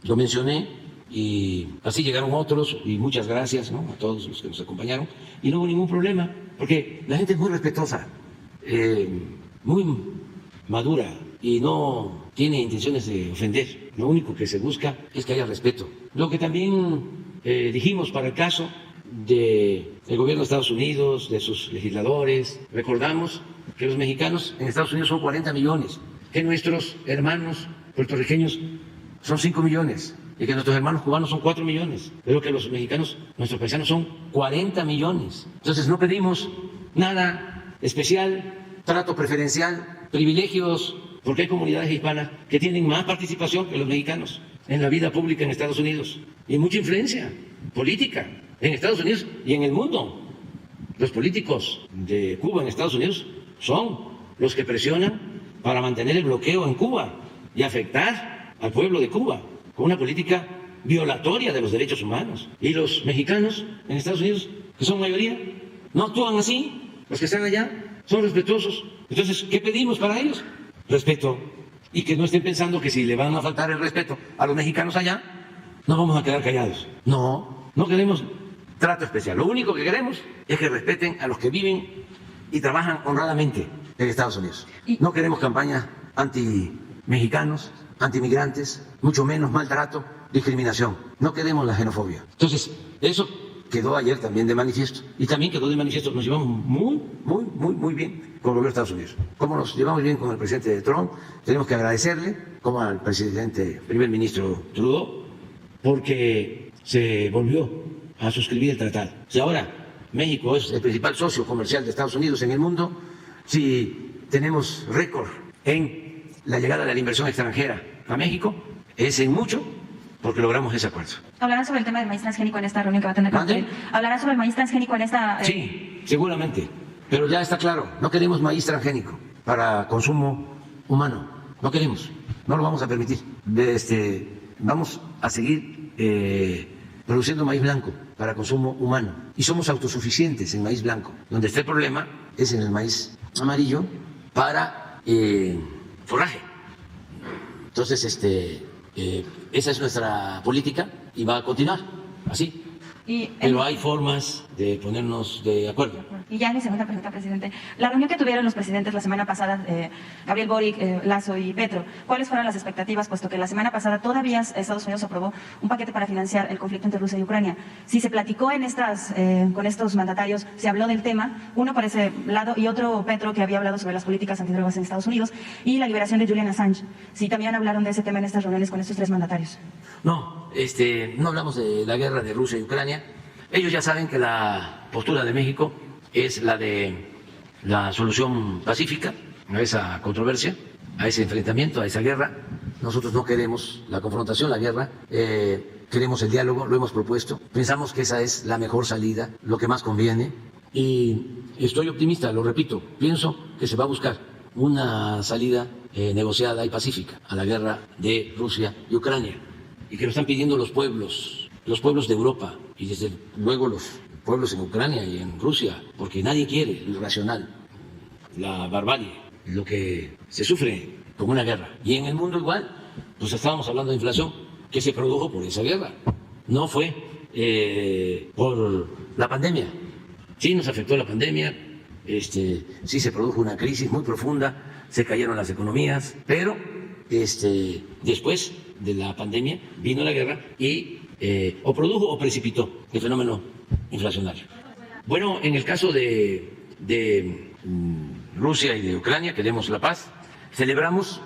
lo mencioné, y así llegaron otros, y muchas gracias, ¿no?, a todos los que nos acompañaron, y no hubo ningún problema, porque la gente es muy respetuosa, muy madura, y no tiene intenciones de ofender. Lo único que se busca es que haya respeto. Lo que también dijimos para el caso del gobierno de Estados Unidos, de sus legisladores, recordamos que los mexicanos en Estados Unidos son 40 millones, que nuestros hermanos puertorriqueños son 5 millones y que nuestros hermanos cubanos son 4 millones, pero que los mexicanos, nuestros paisanos, son 40 millones. Entonces no pedimos nada especial, trato preferencial, privilegios, porque hay comunidades hispanas que tienen más participación que los mexicanos en la vida pública en Estados Unidos y mucha influencia política en Estados Unidos y en el mundo. Los políticos de Cuba en Estados Unidos son los que presionan para mantener el bloqueo en Cuba y afectar al pueblo de Cuba con una política violatoria de los derechos humanos. Y los mexicanos en Estados Unidos, que son mayoría, no actúan así. Los que están allá son respetuosos. Entonces, ¿qué pedimos para ellos? Respeto. Y que no estén pensando que si le van a faltar el respeto a los mexicanos allá, no vamos a quedar callados. No, no queremos trato especial. Lo único que queremos es que respeten a los que viven y trabajan honradamente en Estados Unidos. No queremos campañas anti-mexicanos, anti-migrantes, mucho menos maltrato, discriminación. No queremos la xenofobia. Entonces, eso quedó ayer también de manifiesto. Y también quedó de manifiesto, nos llevamos muy bien con el gobierno de Estados Unidos. Como nos llevamos bien con el presidente Trump, tenemos que agradecerle, como al primer ministro Trudeau, porque se volvió a suscribir el tratado. Si ahora México es el principal socio comercial de Estados Unidos en el mundo, si tenemos récord en la llegada de la inversión extranjera a México, es en mucho porque logramos ese acuerdo. ¿Hablarán sobre el tema del maíz transgénico en esta reunión que va a tener? ¿Hablarán sobre el maíz transgénico en esta...? Sí, seguramente, pero ya está claro, no queremos maíz transgénico para consumo humano, no queremos, no lo vamos a permitir. Vamos a seguir produciendo maíz blanco para consumo humano y somos autosuficientes en maíz blanco. Donde está el problema es en el maíz amarillo para forraje. Entonces, esa es nuestra política y va a continuar así. Pero hay formas de ponernos de acuerdo. Y ya mi segunda pregunta, presidente. La reunión que tuvieron los presidentes la semana pasada, Gabriel Boric, Lasso y Petro, ¿cuáles fueron las expectativas? Puesto que la semana pasada todavía Estados Unidos aprobó un paquete para financiar el conflicto entre Rusia y Ucrania. Si se platicó con estos mandatarios, se habló del tema, uno por ese lado y otro Petro que había hablado sobre las políticas antidrogas en Estados Unidos y la liberación de Julian Assange. Si también hablaron de ese tema en estas reuniones con estos tres mandatarios. No, no hablamos de la guerra de Rusia y Ucrania. Ellos ya saben que la postura de México es la de la solución pacífica a esa controversia, a ese enfrentamiento, a esa guerra. Nosotros no queremos la confrontación, la guerra, queremos el diálogo, lo hemos propuesto. Pensamos que esa es la mejor salida, lo que más conviene. Y estoy optimista, lo repito, pienso que se va a buscar una salida negociada y pacífica a la guerra de Rusia y Ucrania, y que lo están pidiendo los pueblos de Europa y desde luego los pueblos en Ucrania y en Rusia, porque nadie quiere lo irracional, la barbarie, lo que se sufre con una guerra. Y en el mundo igual, pues estábamos hablando de inflación que se produjo por esa guerra, no fue por la pandemia. Sí nos afectó la pandemia, sí se produjo una crisis muy profunda, se cayeron las economías, pero después de la pandemia vino la guerra y o produjo o precipitó el fenómeno inflacionario. Bueno, en el caso de Rusia y de Ucrania, queremos la paz. Celebramos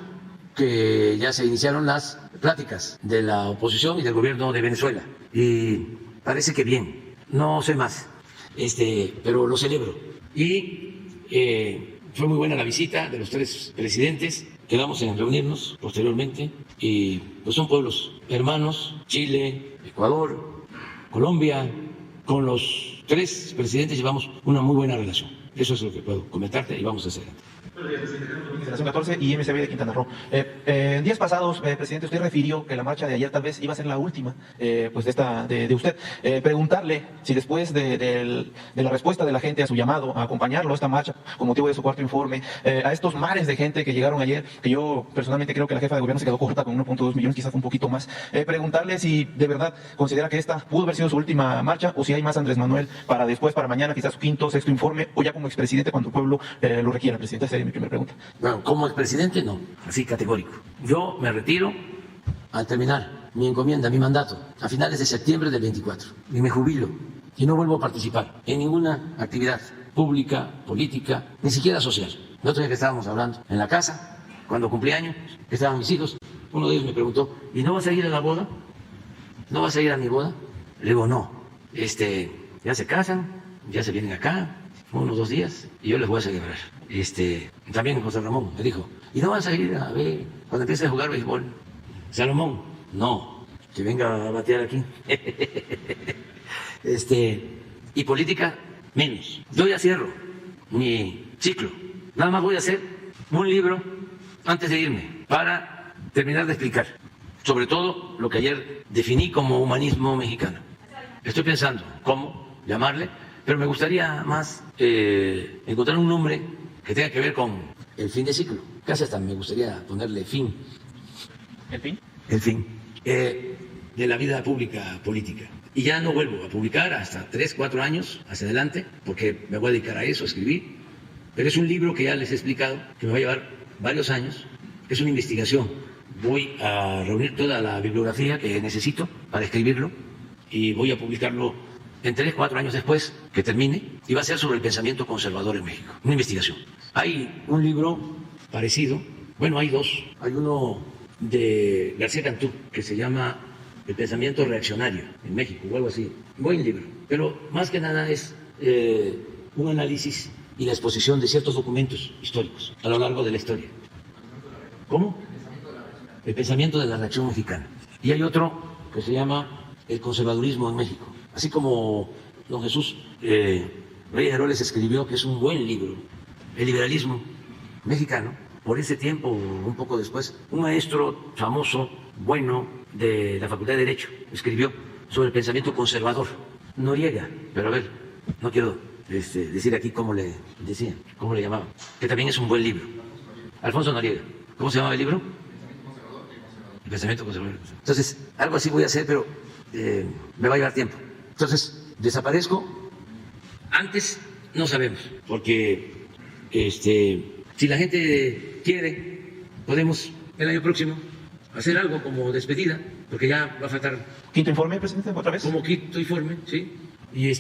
que ya se iniciaron las pláticas de la oposición y del gobierno de Venezuela. Y parece que bien, no sé más, pero lo celebro. Y fue muy buena la visita de los tres presidentes. Quedamos en reunirnos posteriormente y pues son pueblos hermanos, Chile, Ecuador, Colombia. Con los tres presidentes llevamos una muy buena relación. Eso es lo que puedo comentarte y vamos a hacer. Buenos días, presidente. Generación 14 y MCB de Quintana Roo. En días pasados, presidente, usted refirió que la marcha de ayer tal vez iba a ser la última pues de usted. Preguntarle si después de la respuesta de la gente a su llamado a acompañarlo a esta marcha con motivo de su cuarto informe, a estos mares de gente que llegaron ayer, que yo personalmente creo que la jefa de gobierno se quedó corta con 1.2 millones, quizás un poquito más, preguntarle si de verdad considera que esta pudo haber sido su última marcha o si hay más Andrés Manuel para después, para mañana, quizás su quinto, sexto informe o ya como expresidente cuando el pueblo lo requiera, presidente. Esa sería mi primera pregunta. Bueno, como expresidente no, así categórico. Yo me retiro al terminar mi encomienda, mi mandato, a finales de septiembre del 24. Y me jubilo y no vuelvo a participar en ninguna actividad pública, política, ni siquiera social. El otro día que estábamos hablando en la casa, cuando cumplí años, que estaban mis hijos, uno de ellos me preguntó, ¿y no vas a ir a la boda? ¿No vas a ir a mi boda? Le digo, no, ya se casan, ya se vienen acá, unos 2 días, y yo les voy a celebrar. También José Ramón me dijo, ¿y no vas a ir a ver cuando empieces a jugar béisbol? Salomón, no, que venga a batear aquí. Y política, menos. Yo ya cierro mi ciclo. Nada más voy a hacer un libro antes de irme para terminar de explicar, sobre todo lo que ayer definí como humanismo mexicano. Estoy pensando cómo llamarle, pero me gustaría más encontrar un nombre que tenga que ver con el fin de ciclo. Casi hasta me gustaría ponerle fin. ¿El fin? El fin de la vida pública política. Y ya no vuelvo a publicar hasta 3, 4 años hacia adelante, porque me voy a dedicar a eso, a escribir. Pero es un libro que ya les he explicado, que me va a llevar varios años. Es una investigación. Voy a reunir toda la bibliografía que necesito para escribirlo y voy a publicarlo en 3, 4 años después que termine, y va a ser sobre el pensamiento conservador en México. Una investigación. Hay un libro parecido, bueno, hay 2. Hay uno de García Cantú que se llama El pensamiento reaccionario en México, o algo así. Buen libro, pero más que nada es un análisis y la exposición de ciertos documentos históricos a lo largo de la historia. ¿Cómo? El pensamiento de la reacción mexicana. Y hay otro que se llama El conservadurismo en México. Así como don Jesús Reyes Heroles escribió, que es un buen libro, El liberalismo mexicano. Por ese tiempo, un poco después, un maestro famoso, bueno, de la Facultad de Derecho, escribió sobre el pensamiento conservador. Noriega, pero a ver, no quiero decir aquí cómo le decían, cómo le llamaban, que también es un buen libro. Alfonso Noriega. ¿Cómo se llamaba el libro? El pensamiento conservador. Entonces, algo así voy a hacer, pero me va a llevar tiempo. Entonces, desaparezco. Antes no sabemos, porque si la gente quiere, podemos el año próximo hacer algo como despedida, porque ya va a faltar. ¿Quinto informe, presidente, otra vez? Como quinto informe, sí. Y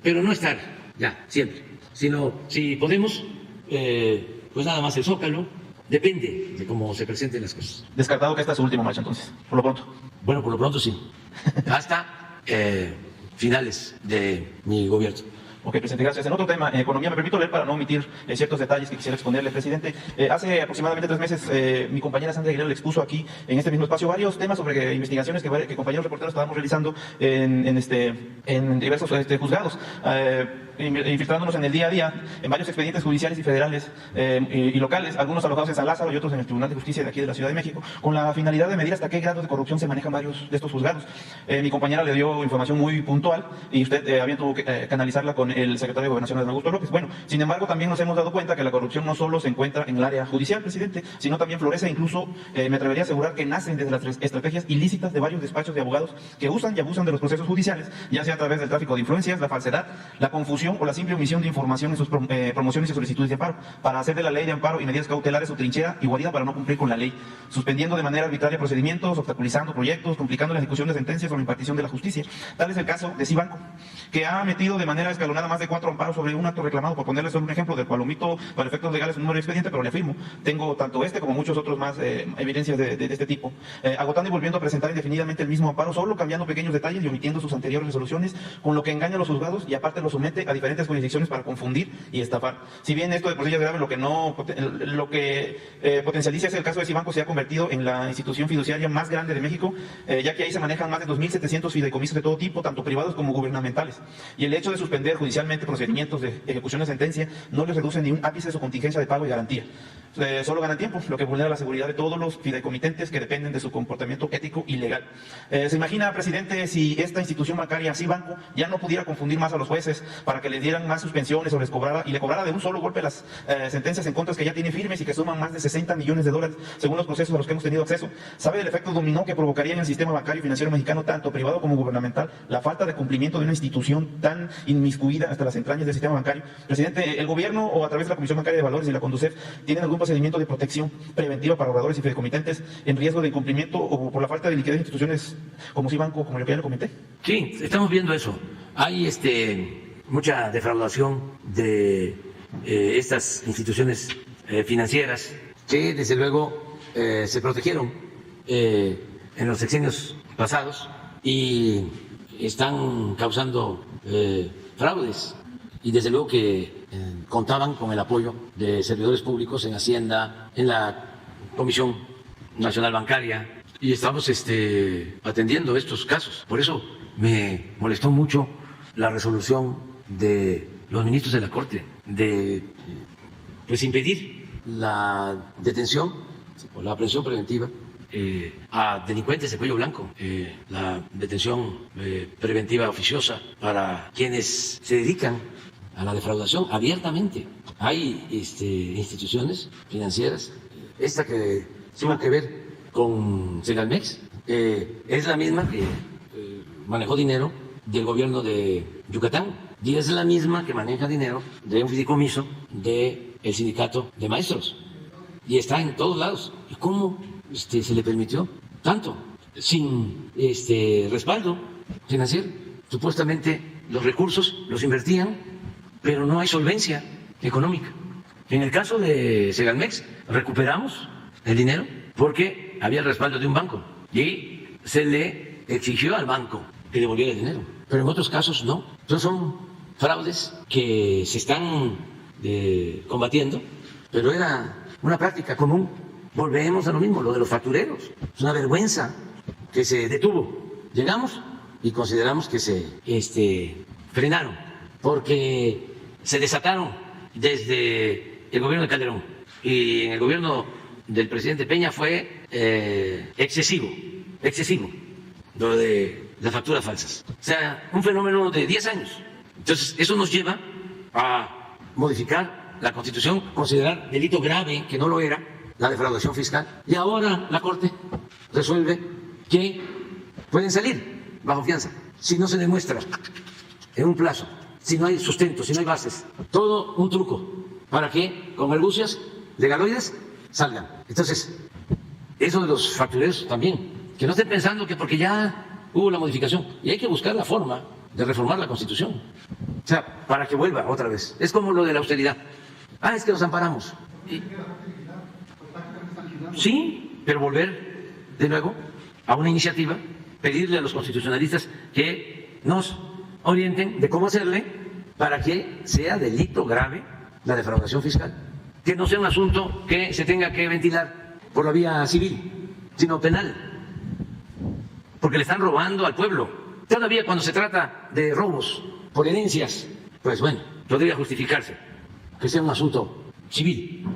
pero no estar ya, siempre. Sino, si podemos, pues nada más el Zócalo. Depende de cómo se presenten las cosas. Descartado que esta es su última marcha, entonces, por lo pronto. Bueno, por lo pronto sí. Hasta finales de mi gobierno. Ok, presidente, gracias. En otro tema, economía, me permito leer para no omitir ciertos detalles que quisiera exponerle, presidente. Hace aproximadamente 3 meses, mi compañera Sandra Aguilera le expuso aquí, en este mismo espacio, varios temas sobre investigaciones que compañeros reporteros estábamos realizando en diversos juzgados, infiltrándonos en el día a día, en varios expedientes judiciales y federales y locales, algunos alojados en San Lázaro y otros en el Tribunal de Justicia de aquí de la Ciudad de México, con la finalidad de medir hasta qué grados de corrupción se manejan varios de estos juzgados. Mi compañera le dio información muy puntual y usted bien tuvo que canalizarla con el secretario de Gobernación, Adán Augusto López. Bueno, sin embargo, también nos hemos dado cuenta que la corrupción no solo se encuentra en el área judicial, presidente, sino también florece, incluso me atrevería a asegurar que nacen desde las estrategias ilícitas de varios despachos de abogados que usan y abusan de los procesos judiciales, ya sea a través del tráfico de influencias, la falsedad, la confusión o la simple omisión de información en sus promociones y solicitudes de amparo, para hacer de la ley de amparo y medidas cautelares su trinchera y guarida para no cumplir con la ley, suspendiendo de manera arbitraria procedimientos, obstaculizando proyectos, complicando la ejecución de sentencias o la impartición de la justicia. Tal es el caso de Cibanco, que ha metido de manera escalonada más de 4 amparos sobre un acto reclamado, por ponerle solo un ejemplo, del cual omito para efectos legales un número de expediente, pero le afirmo, tengo tanto como muchos otros más evidencias de este tipo, agotando y volviendo a presentar indefinidamente el mismo amparo, solo cambiando pequeños detalles y omitiendo sus anteriores resoluciones, con lo que engaña a los juzgados y aparte los somete a diferentes jurisdicciones para confundir y estafar. Si bien esto de por sí es grave, lo que potencializa es el caso de Cibanco se ha convertido en la institución fiduciaria más grande de México, ya que ahí se manejan más de 2.700 fideicomisos de todo tipo, tanto privados como gubernamentales. Y el hecho de suspender judicialmente procedimientos de ejecución de sentencia no les reduce ni un ápice de su contingencia de pago y garantía. Solo ganan tiempo, lo que vulnera la seguridad de todos los fideicomitentes que dependen de su comportamiento ético y legal. ¿Se imagina, presidente, si esta institución bancaria, Cibanco, ya no pudiera confundir más a los jueces para que les dieran más suspensiones o les cobrara y le cobrara de un solo golpe las sentencias en contra que ya tiene firmes y que suman más de $60 millones según los procesos a los que hemos tenido acceso? ¿Sabe del efecto dominó que provocaría en el sistema bancario y financiero mexicano, tanto privado como gubernamental, la falta de cumplimiento de una institución tan inmiscuida hasta las entrañas del sistema bancario? Presidente, ¿el gobierno o a través de la Comisión Bancaria de Valores y la Conducef tienen algún procedimiento de protección preventiva para ahorradores y fideicomitentes en riesgo de incumplimiento o por la falta de liquidez de instituciones como Cibanco, como lo que ya le comenté? Sí, estamos viendo eso. Hay mucha defraudación de estas instituciones financieras que desde luego se protegieron en los sexenios pasados y están causando fraudes, y desde luego que contaban con el apoyo de servidores públicos en Hacienda, en la Comisión Nacional Bancaria, y estamos atendiendo estos casos. Por eso me molestó mucho la resolución de los ministros de la Corte de impedir la detención o la aprehensión preventiva a delincuentes de cuello blanco, la detención preventiva oficiosa para quienes se dedican a la defraudación abiertamente. Hay instituciones financieras, esta que tuvo que ver con Segalmex, es la misma que manejó dinero del gobierno de Yucatán y es la misma que maneja dinero de un fideicomiso del sindicato de maestros, y está en todos lados. ¿Y cómo se le permitió tanto sin respaldo financiero? Supuestamente los recursos los invertían, pero no hay solvencia económica. En el caso de Segalmex recuperamos el dinero porque había el respaldo de un banco y se le exigió al banco que devolviera el dinero, pero en otros casos no. Entonces son fraudes que se están combatiendo, pero era una práctica común. Volvemos a lo mismo, lo de los factureros. Es una vergüenza que se detuvo. Llegamos y consideramos que se frenaron porque se desataron desde el gobierno de Calderón, y en el gobierno del presidente Peña fue excesivo lo de las facturas falsas. O sea, un fenómeno de 10 años. Entonces, eso nos lleva a modificar la Constitución, considerar delito grave, que no lo era, la defraudación fiscal. Y ahora la Corte resuelve que pueden salir bajo fianza si no se demuestra en un plazo, si no hay sustento, si no hay bases. Todo un truco para que con argucias legaloides salgan. Entonces, eso de los factureros también, que no estén pensando que porque ya hubo la modificación, y hay que buscar la forma de reformar la Constitución, o sea, para que vuelva otra vez. Es como lo de la austeridad. Es que nos amparamos. Sí, pero volver de nuevo a una iniciativa, pedirle a los constitucionalistas que nos orienten de cómo hacerle para que sea delito grave la defraudación fiscal, que no sea un asunto que se tenga que ventilar por la vía civil, sino penal, porque le están robando al pueblo. Todavía cuando se trata de robos por herencias, pues bueno, podría justificarse que sea un asunto civil,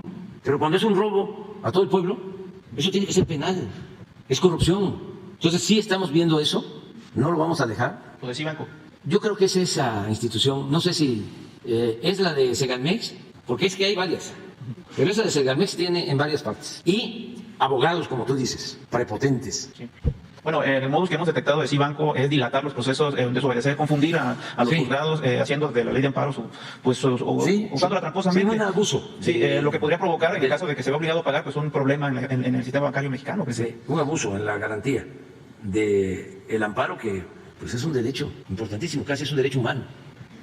pero cuando es un robo a todo el pueblo, eso tiene que ser penal, es corrupción. Entonces sí estamos viendo eso, no lo vamos a dejar. Lo de Cibanco. Yo creo que es esa institución, no sé si es la de Segalmex, porque es que hay varias, pero esa de Segalmex tiene en varias partes, y abogados, como tú dices, prepotentes. Sí. Bueno, el modus que hemos detectado de Cibanco es dilatar los procesos, desobedecer, confundir a los juzgados, haciendo de la ley de amparo usándola tramposamente. Sí, un abuso. Sí, lo que podría provocar, en el caso de que se vea obligado a pagar, pues un problema en el sistema bancario mexicano. Sí, un abuso en la garantía del amparo, que pues es un derecho importantísimo, casi es un derecho humano.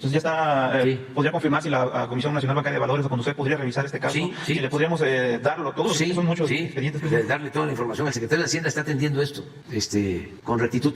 Entonces ya está, podría confirmar si la Comisión Nacional Bancaria de Valores o cuando usted podría revisar este caso, si le podríamos darlo todo, son muchos expedientes. Darle toda la información. El secretario de Hacienda está atendiendo esto con rectitud.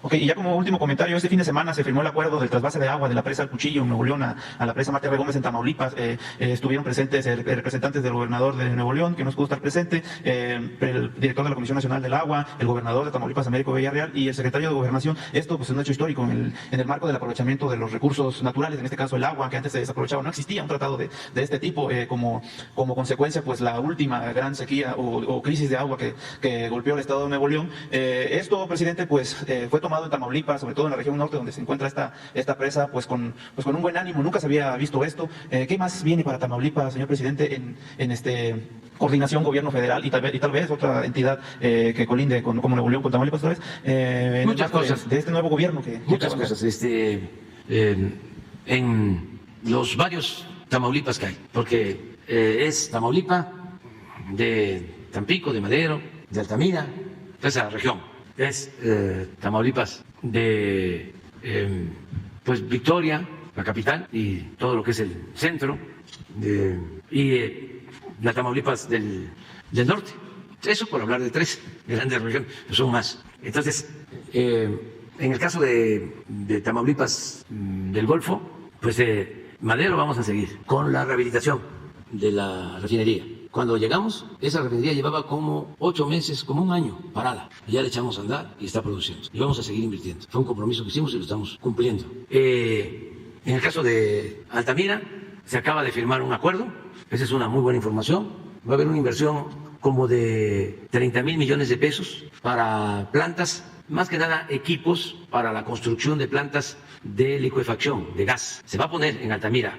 Ok, y ya como último comentario, este fin de semana se firmó el acuerdo del trasvase de agua de la presa El Cuchillo en Nuevo León a la presa Marta R. Gómez en Tamaulipas. Estuvieron presentes representantes del gobernador de Nuevo León, que no pudo estar presente, el director de la Comisión Nacional del Agua, el gobernador de Tamaulipas, Américo Villarreal, y el secretario de Gobernación. Esto pues es un hecho histórico en el marco del aprovechamiento de los recursos naturales, en este caso el agua, que antes se desaprovechaba. No existía un tratado de este tipo, como consecuencia pues la última gran sequía o crisis de agua que golpeó el estado de Nuevo León. Esto, presidente, pues fue tomado en Tamaulipas, sobre todo en la región norte donde se encuentra esta presa, pues con un buen ánimo. Nunca se había visto esto. ¿Qué más viene para Tamaulipas, señor presidente, en coordinación gobierno federal y tal vez otra entidad que colinde como Nuevo León con Tamaulipas, tal vez? Muchas cosas de este nuevo gobierno muchas cosas en los varios Tamaulipas que hay, porque es Tamaulipas, de Tampico, de Madero, de Altamira, toda esa región. Es Tamaulipas de pues Victoria, la capital, y todo lo que es el centro, y la Tamaulipas del norte. Eso por hablar de 3 grandes regiones, pero son más. Entonces, en el caso de Tamaulipas del Golfo, pues Madero vamos a seguir con la rehabilitación de la refinería. Cuando llegamos, esa refinería llevaba como 8 meses, como un año parada. Y ya le echamos a andar y está produciendo. Y vamos a seguir invirtiendo. Fue un compromiso que hicimos y lo estamos cumpliendo. En el caso de Altamira, se acaba de firmar un acuerdo. Esa es una muy buena información. Va a haber una inversión como de 30,000 millones de pesos para plantas, más que nada equipos para la construcción de plantas de licuefacción, de gas. Se va a poner en Altamira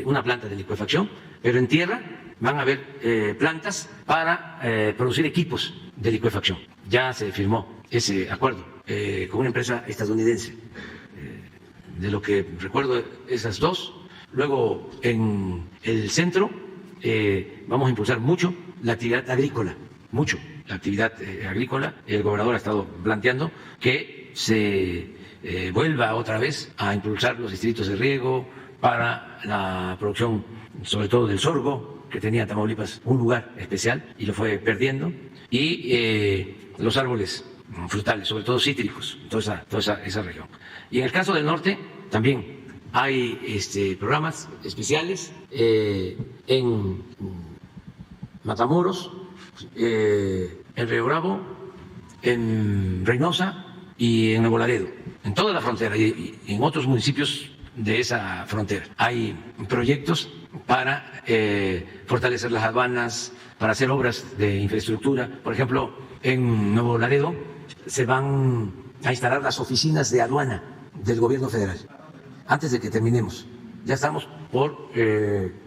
una planta de licuefacción, pero en tierra van a haber plantas para producir equipos de licuefacción. Ya se firmó ese acuerdo con una empresa estadounidense. De lo que recuerdo, esas 2. Luego, en el centro, vamos a impulsar mucho la actividad agrícola, mucho la actividad agrícola. El gobernador ha estado planteando que se vuelva otra vez a impulsar los distritos de riego para la producción, sobre todo del sorgo, que tenía Tamaulipas un lugar especial y lo fue perdiendo, y los árboles frutales, sobre todo cítricos, toda esa región. Y en el caso del norte también hay programas especiales en Matamoros, en Río Bravo, en Reynosa y en Nuevo Laredo, en toda la frontera y en otros municipios de esa frontera. Hay proyectos para fortalecer las aduanas, para hacer obras de infraestructura. Por ejemplo, en Nuevo Laredo se van a instalar las oficinas de aduana del gobierno federal. Antes de que terminemos, ya estamos por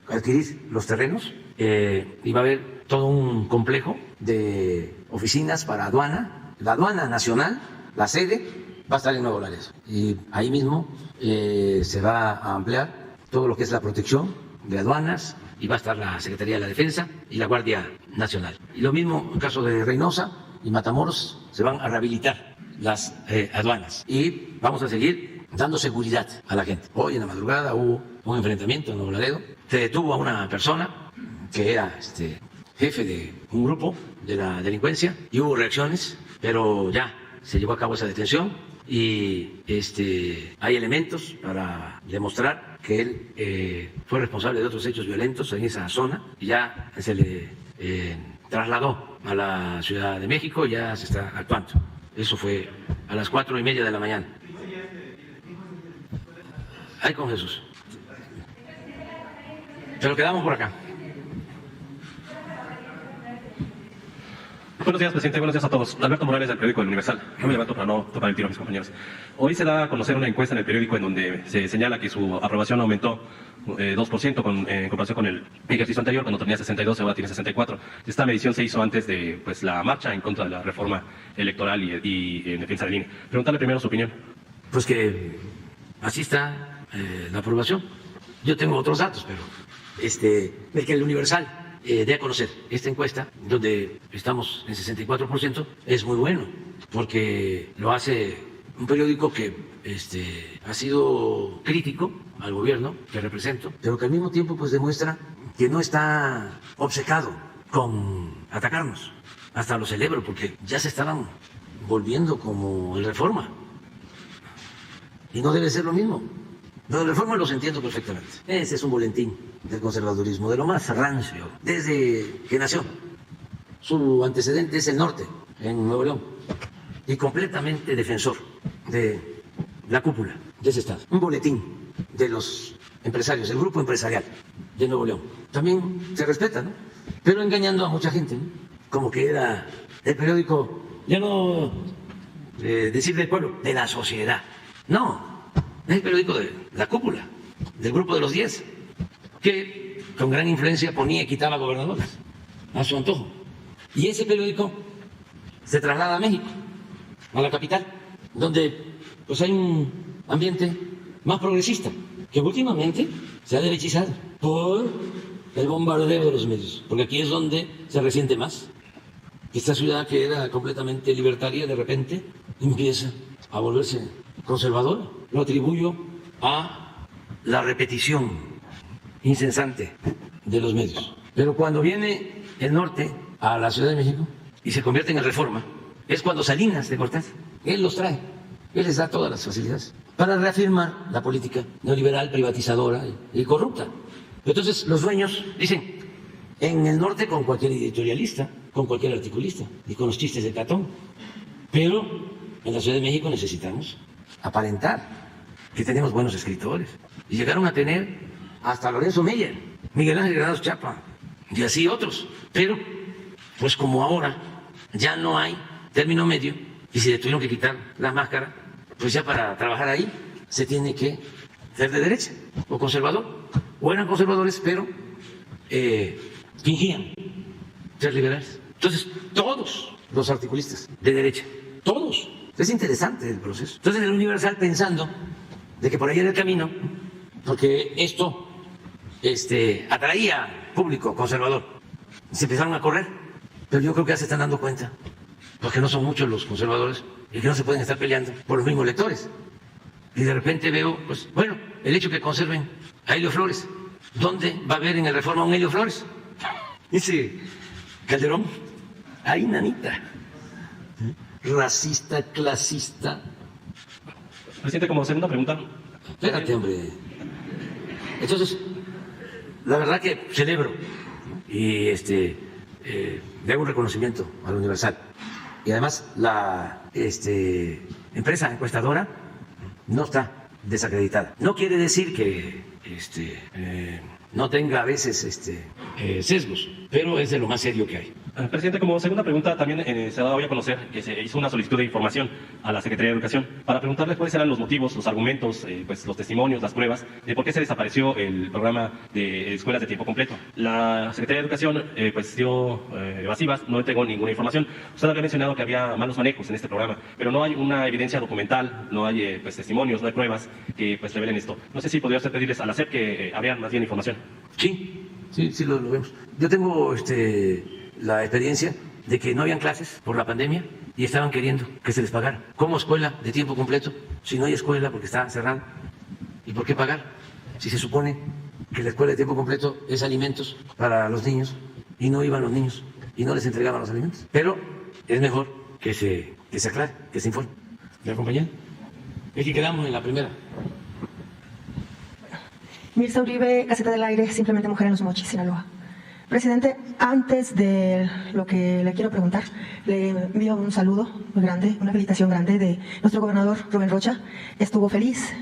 adquirir los terrenos y va a haber todo un complejo de oficinas para aduana. La aduana nacional, la sede, va a estar en Nuevo Laredo. Y ahí mismo se va a ampliar todo lo que es la protección de aduanas, y va a estar la Secretaría de la Defensa y la Guardia Nacional. Y lo mismo en el caso de Reynosa y Matamoros, se van a rehabilitar las aduanas y vamos a seguir dando seguridad a la gente. Hoy en la madrugada hubo un enfrentamiento en Nuevo Laredo. Se detuvo a una persona que era jefe de un grupo de la delincuencia y hubo reacciones, pero ya se llevó a cabo esa detención y hay elementos para demostrar que él fue responsable de otros hechos violentos en esa zona y ya se le trasladó a la Ciudad de México y ya se está actuando. Eso fue a las 4:30 de la mañana. Ahí con Jesús. Se lo quedamos por acá. Buenos días, presidente. Buenos días a todos. Alberto Morales, del periódico El Universal. No me levanto para no tomar el tiro a mis compañeros. Hoy se da a conocer una encuesta en el periódico en donde se señala que su aprobación aumentó 2% en comparación con el ejercicio anterior, cuando tenía 62, ahora tiene 64. Esta medición se hizo antes de la marcha en contra de la reforma electoral y en defensa del INE. Preguntarle primero su opinión. Pues que así está la aprobación. Yo tengo otros datos, pero el que El Universal dé a conocer esta encuesta, donde estamos en 64%, es muy bueno, porque lo hace un periódico que ha sido crítico al gobierno que represento, pero que al mismo tiempo pues demuestra que no está obcecado con atacarnos. Hasta lo celebro, porque ya se estaban volviendo como el Reforma, y no debe ser lo mismo. Lo de Reforma los entiendo perfectamente. Ese es un boletín del conservadurismo, de lo más rancio, desde que nació. Su antecedente es el norte, en Nuevo León, y completamente defensor de la cúpula de ese estado. Un boletín de los empresarios, el grupo empresarial de Nuevo León. También se respeta, ¿no? Pero engañando a mucha gente, ¿no? Como que era el periódico, ya no decir del pueblo, de la sociedad. No. Es el periódico de la cúpula, del grupo de los 10, que con gran influencia ponía y quitaba gobernadores a su antojo. Y ese periódico se traslada a México, a la capital, donde pues hay un ambiente más progresista, que últimamente se ha derechizado por el bombardeo de los medios, porque aquí es donde se resiente más. Esta ciudad que era completamente libertaria de repente empieza a volverse conservadora. Lo atribuyo a la repetición incesante de los medios. Pero cuando viene el norte a la Ciudad de México y se convierte en Reforma, es cuando Salinas de Cortés, él los trae, él les da todas las facilidades para reafirmar la política neoliberal, privatizadora y corrupta. Entonces los dueños dicen, en el norte con cualquier editorialista, con cualquier articulista y con los chistes de Catón, pero en la Ciudad de México necesitamos aparentar que tenemos buenos escritores. Y llegaron a tener hasta Lorenzo Meyer, Miguel Ángel Granados Chapa y así otros. Pero, pues como ahora ya no hay término medio y se le tuvieron que quitar la máscara, pues ya para trabajar ahí se tiene que ser de derecha o conservador. O eran conservadores, pero fingían ser liberales. Entonces, todos los articulistas de derecha, todos. Es interesante el proceso. Entonces, el Universal pensando de que por ahí era el camino, porque esto atraía público conservador, se empezaron a correr. Pero yo creo que ya se están dando cuenta, porque no son muchos los conservadores y que no se pueden estar peleando por los mismos lectores. Y de repente veo, pues, bueno, el hecho que conserven a Helio Flores. ¿Dónde va a haber en el Reforma un Helio Flores? Dice Calderón, ahí nanita. Racista, clasista. Presidente, como segunda pregunta. Espérate, hombre. Entonces, la verdad que celebro y le hago un reconocimiento al Universal. Y además la empresa encuestadora no está desacreditada. No quiere decir que no tenga a veces sesgos, pero es de lo más serio que hay. Presidente, como segunda pregunta, también se ha dado a conocer que se hizo una solicitud de información a la Secretaría de Educación para preguntarle cuáles eran los motivos, los argumentos, pues los testimonios, las pruebas de por qué se desapareció el programa de escuelas de tiempo completo. La Secretaría de Educación pues dio evasivas, no entregó ninguna información. Usted había mencionado que había malos manejos en este programa, pero no hay una evidencia documental, no hay pues testimonios, no hay pruebas que pues revelen esto. No sé si podría usted pedirles a la SEP que abrieran más bien información. Sí, lo vemos. Yo tengo la experiencia de que no habían clases por la pandemia y estaban queriendo que se les pagara. ¿Cómo escuela de tiempo completo? Si no hay escuela porque está cerrada. ¿Y por qué pagar? Si se supone que la escuela de tiempo completo es alimentos para los niños y no iban los niños y no les entregaban los alimentos. Pero es mejor que se aclare, que se informe. ¿Me acompañan? Es que quedamos en la primera. Mirza Uribe, Gaceta del Aire, simplemente Mujer en Los Mochis, Sinaloa. Presidente, antes de lo que le quiero preguntar, le envío un saludo muy grande, una felicitación grande de nuestro gobernador Rubén Rocha. Estuvo feliz,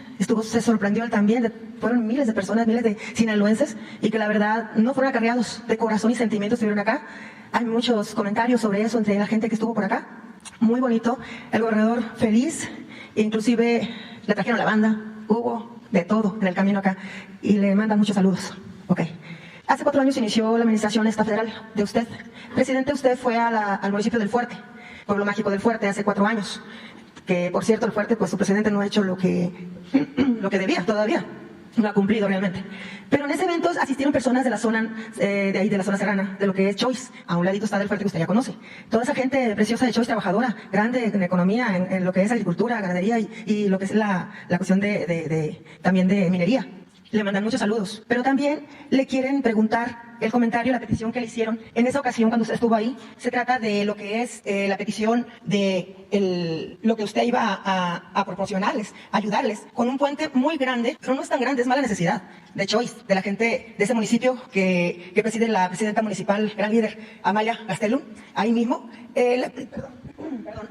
se sorprendió él también, fueron miles de personas, miles de sinaloenses, y que la verdad no fueron acarreados de corazón y sentimientos, estuvieron acá. Hay muchos comentarios sobre eso entre la gente que estuvo por acá. Muy bonito, el gobernador feliz, inclusive le trajeron la banda, hubo de todo en el camino acá, y le mandan muchos saludos. Ok. Hace 4 años inició la administración esta federal de usted. Presidente, usted fue al municipio del Fuerte, pueblo mágico del Fuerte, hace 4 años. Que, por cierto, el Fuerte, pues su presidente no ha hecho lo que debía todavía. No ha cumplido realmente. Pero en ese evento asistieron personas de la zona, de ahí, de la zona serrana, de lo que es Choice. A un ladito está del Fuerte que usted ya conoce. Toda esa gente preciosa de Choice, trabajadora, grande en economía, en lo que es agricultura, ganadería y lo que es la cuestión también de minería. Le mandan muchos saludos, pero también le quieren preguntar el comentario, la petición que le hicieron en esa ocasión cuando usted estuvo ahí. Se trata de lo que es la petición de lo que usted iba a proporcionarles, ayudarles, con un puente muy grande, pero no es tan grande, es mala necesidad de Choice, de la gente de ese municipio que preside la presidenta municipal, gran líder, Amalia Gastelum, ahí mismo.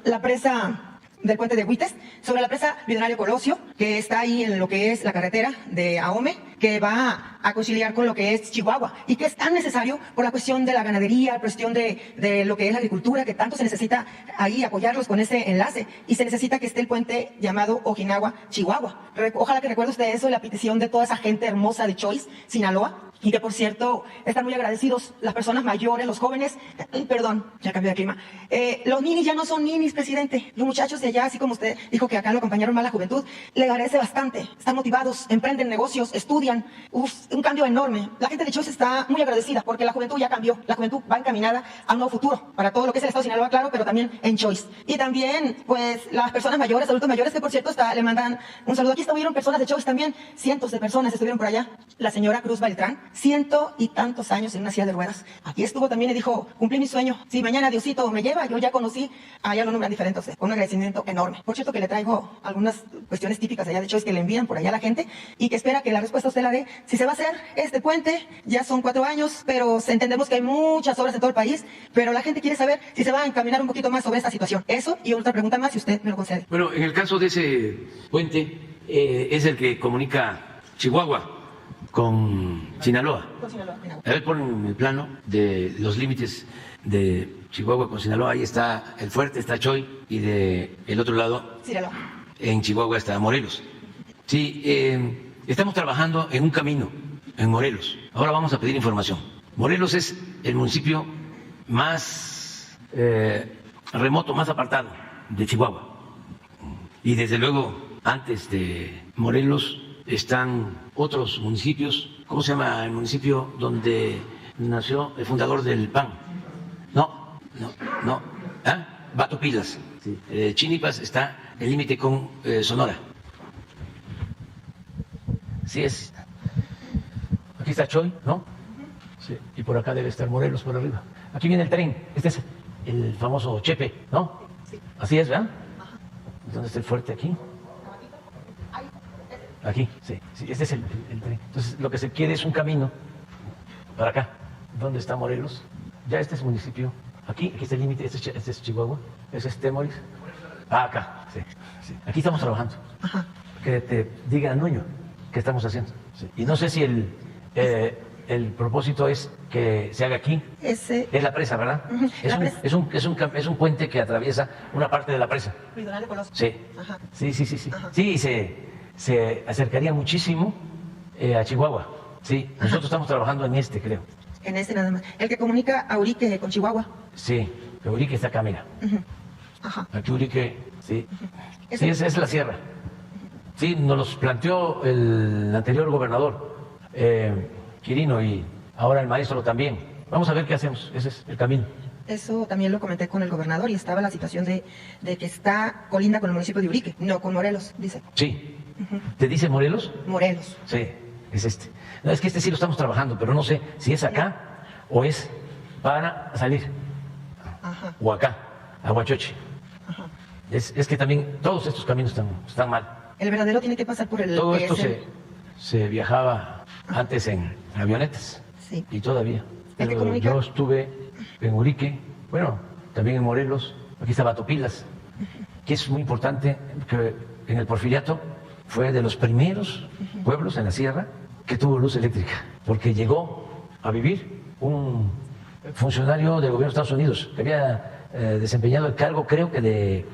La presa del puente de Huites, sobre la presa Bidenario Colosio, que está ahí en lo que es la carretera de Ahome, que va a conciliar con lo que es Chihuahua, y que es tan necesario por la cuestión de la ganadería, la cuestión de lo que es la agricultura, que tanto se necesita ahí apoyarlos con ese enlace, y se necesita que esté el puente llamado Ojinawa, Chihuahua. Ojalá que recuerde usted eso y la petición de toda esa gente hermosa de Choice, Sinaloa, y que por cierto están muy agradecidos las personas mayores, los jóvenes, perdón, ya cambió de clima, los ninis ya no son ninis, presidente, los muchachos de allá, así como usted dijo que acá lo acompañaron más la juventud, le agradece bastante, están motivados, emprenden negocios, estudian, un cambio enorme. La gente de Choice está muy agradecida porque la juventud ya cambió, la juventud va encaminada a un nuevo futuro para todo lo que es el Estado de Sinaloa, claro, pero también en Choice. Y también, pues, las personas mayores, adultos mayores, que por cierto le mandan un saludo. Aquí estuvieron personas de Choice también, cientos de personas estuvieron por allá. La señora Cruz Beltrán, 100 y tantos años en una silla de ruedas. Aquí estuvo también y dijo, cumplí mi sueño. Si mañana Diosito me lleva, yo ya conocí, allá lo nombran diferente a usted, con un agradecimiento enorme. Por cierto que le traigo algunas cuestiones típicas allá de Choice que le envían por allá a la gente y que espera que la respuesta usted la dé. Si se va a hacer este puente, ya son 4 años, pero entendemos que hay muchas obras en todo el país, pero la gente quiere saber si se va a encaminar un poquito más sobre esta situación. Eso y otra pregunta más, si usted me lo concede. Bueno, en el caso de ese puente, es el que comunica Chihuahua con Sinaloa. A ver, pon el plano de los límites de Chihuahua con Sinaloa. Ahí está el fuerte, está Choy, y de el otro lado, Sinaloa. En Chihuahua está Morelos. Sí, estamos trabajando en un camino en Morelos. Ahora vamos a pedir información. Morelos es el municipio más remoto, más apartado de Chihuahua. Y desde luego, antes de Morelos están otros municipios. ¿Cómo se llama el municipio donde nació el fundador del PAN? No. ¿Ah? Batopilas. Sí. Chinipas está el límite con Sonora. Sí es. Aquí está Choy, ¿no? Sí. Y por acá debe estar Morelos por arriba. Aquí viene el tren. Este es el famoso Chepe, ¿no? Sí. Así es, ¿verdad? ¿Dónde está el fuerte aquí? Aquí, sí, este es el tren. Entonces, lo que se quiere es un camino para acá. ¿Dónde está Morelos? Ya este es municipio. Aquí está el límite, este es Chihuahua, ese es Temoris. Acá, sí. Aquí estamos trabajando. Ajá. Que te diga Nuño qué estamos haciendo. Sí. Y no sé si el propósito es que se haga aquí. Es la presa, ¿verdad? Uh-huh. Es un puente que atraviesa una parte de la presa. Sí. Ajá. Sí. Ajá. Sí, se acercaría muchísimo a Chihuahua. Sí, nosotros estamos trabajando en este, creo. En este nada más. El que comunica a Urique con Chihuahua. Sí, Urique está acá, mira. Uh-huh. Ajá. Aquí Urique, sí. Uh-huh. Sí, esa es la sierra. Sí, nos los planteó el anterior gobernador, Quirino, y ahora el maestro también. Vamos a ver qué hacemos, ese es el camino. Eso también lo comenté con el gobernador y estaba la situación de que está colinda con el municipio de Urique, no con Morelos, dice. Sí. Uh-huh. ¿Te dice Morelos? Morelos. Sí, es este. No, es que este sí lo estamos trabajando, pero no sé si es acá o es para salir. Ajá. O acá, a Huachoche. Ajá. Es que también todos estos caminos están mal. El verdadero tiene que pasar por el... Todo esto se viajaba antes en avionetas. Sí. Y todavía. Pero yo estuve en Urique, bueno, también en Morelos, aquí está Batopilas, que es muy importante, que en el Porfiriato fue de los primeros pueblos en la sierra que tuvo luz eléctrica, porque llegó a vivir un funcionario del gobierno de Estados Unidos, que había desempeñado el cargo, creo que de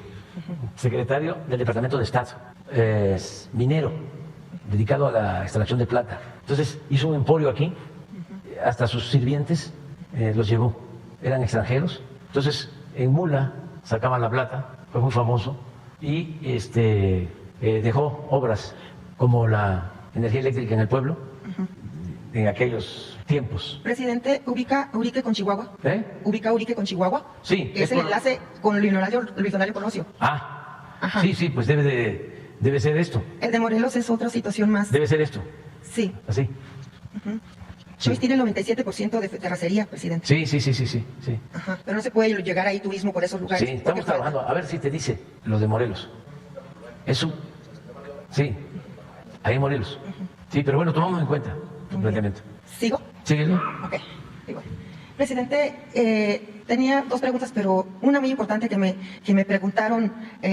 secretario del Departamento de Estado, minero, dedicado a la extracción de plata. Entonces hizo un emporio aquí, hasta sus sirvientes los llevó, eran extranjeros. Entonces en mula sacaban la plata, fue muy famoso, y dejó obras como la energía eléctrica en el pueblo en aquellos tiempos. Presidente, ¿ubica Urique con Chihuahua? ¿Ubica Urique con Chihuahua? Sí. Es el enlace con Luis Donario Colosio. Ajá. Sí, pues debe ser esto. El de Morelos es otra situación más. Debe ser esto. Sí. Así. Choice tiene el 97% de terracería, presidente. Sí. Ajá. Pero no se puede llegar ahí turismo por esos lugares. Sí, estamos trabajando. A ver si te dice lo de Morelos. Eso. Sí. Ahí en Morelos. Sí, pero bueno, tomamos en cuenta tu planteamiento. ¿Sigo? Síguelo. Ok. Igual. Presidente, tenía 2 preguntas, pero una muy importante que me preguntaron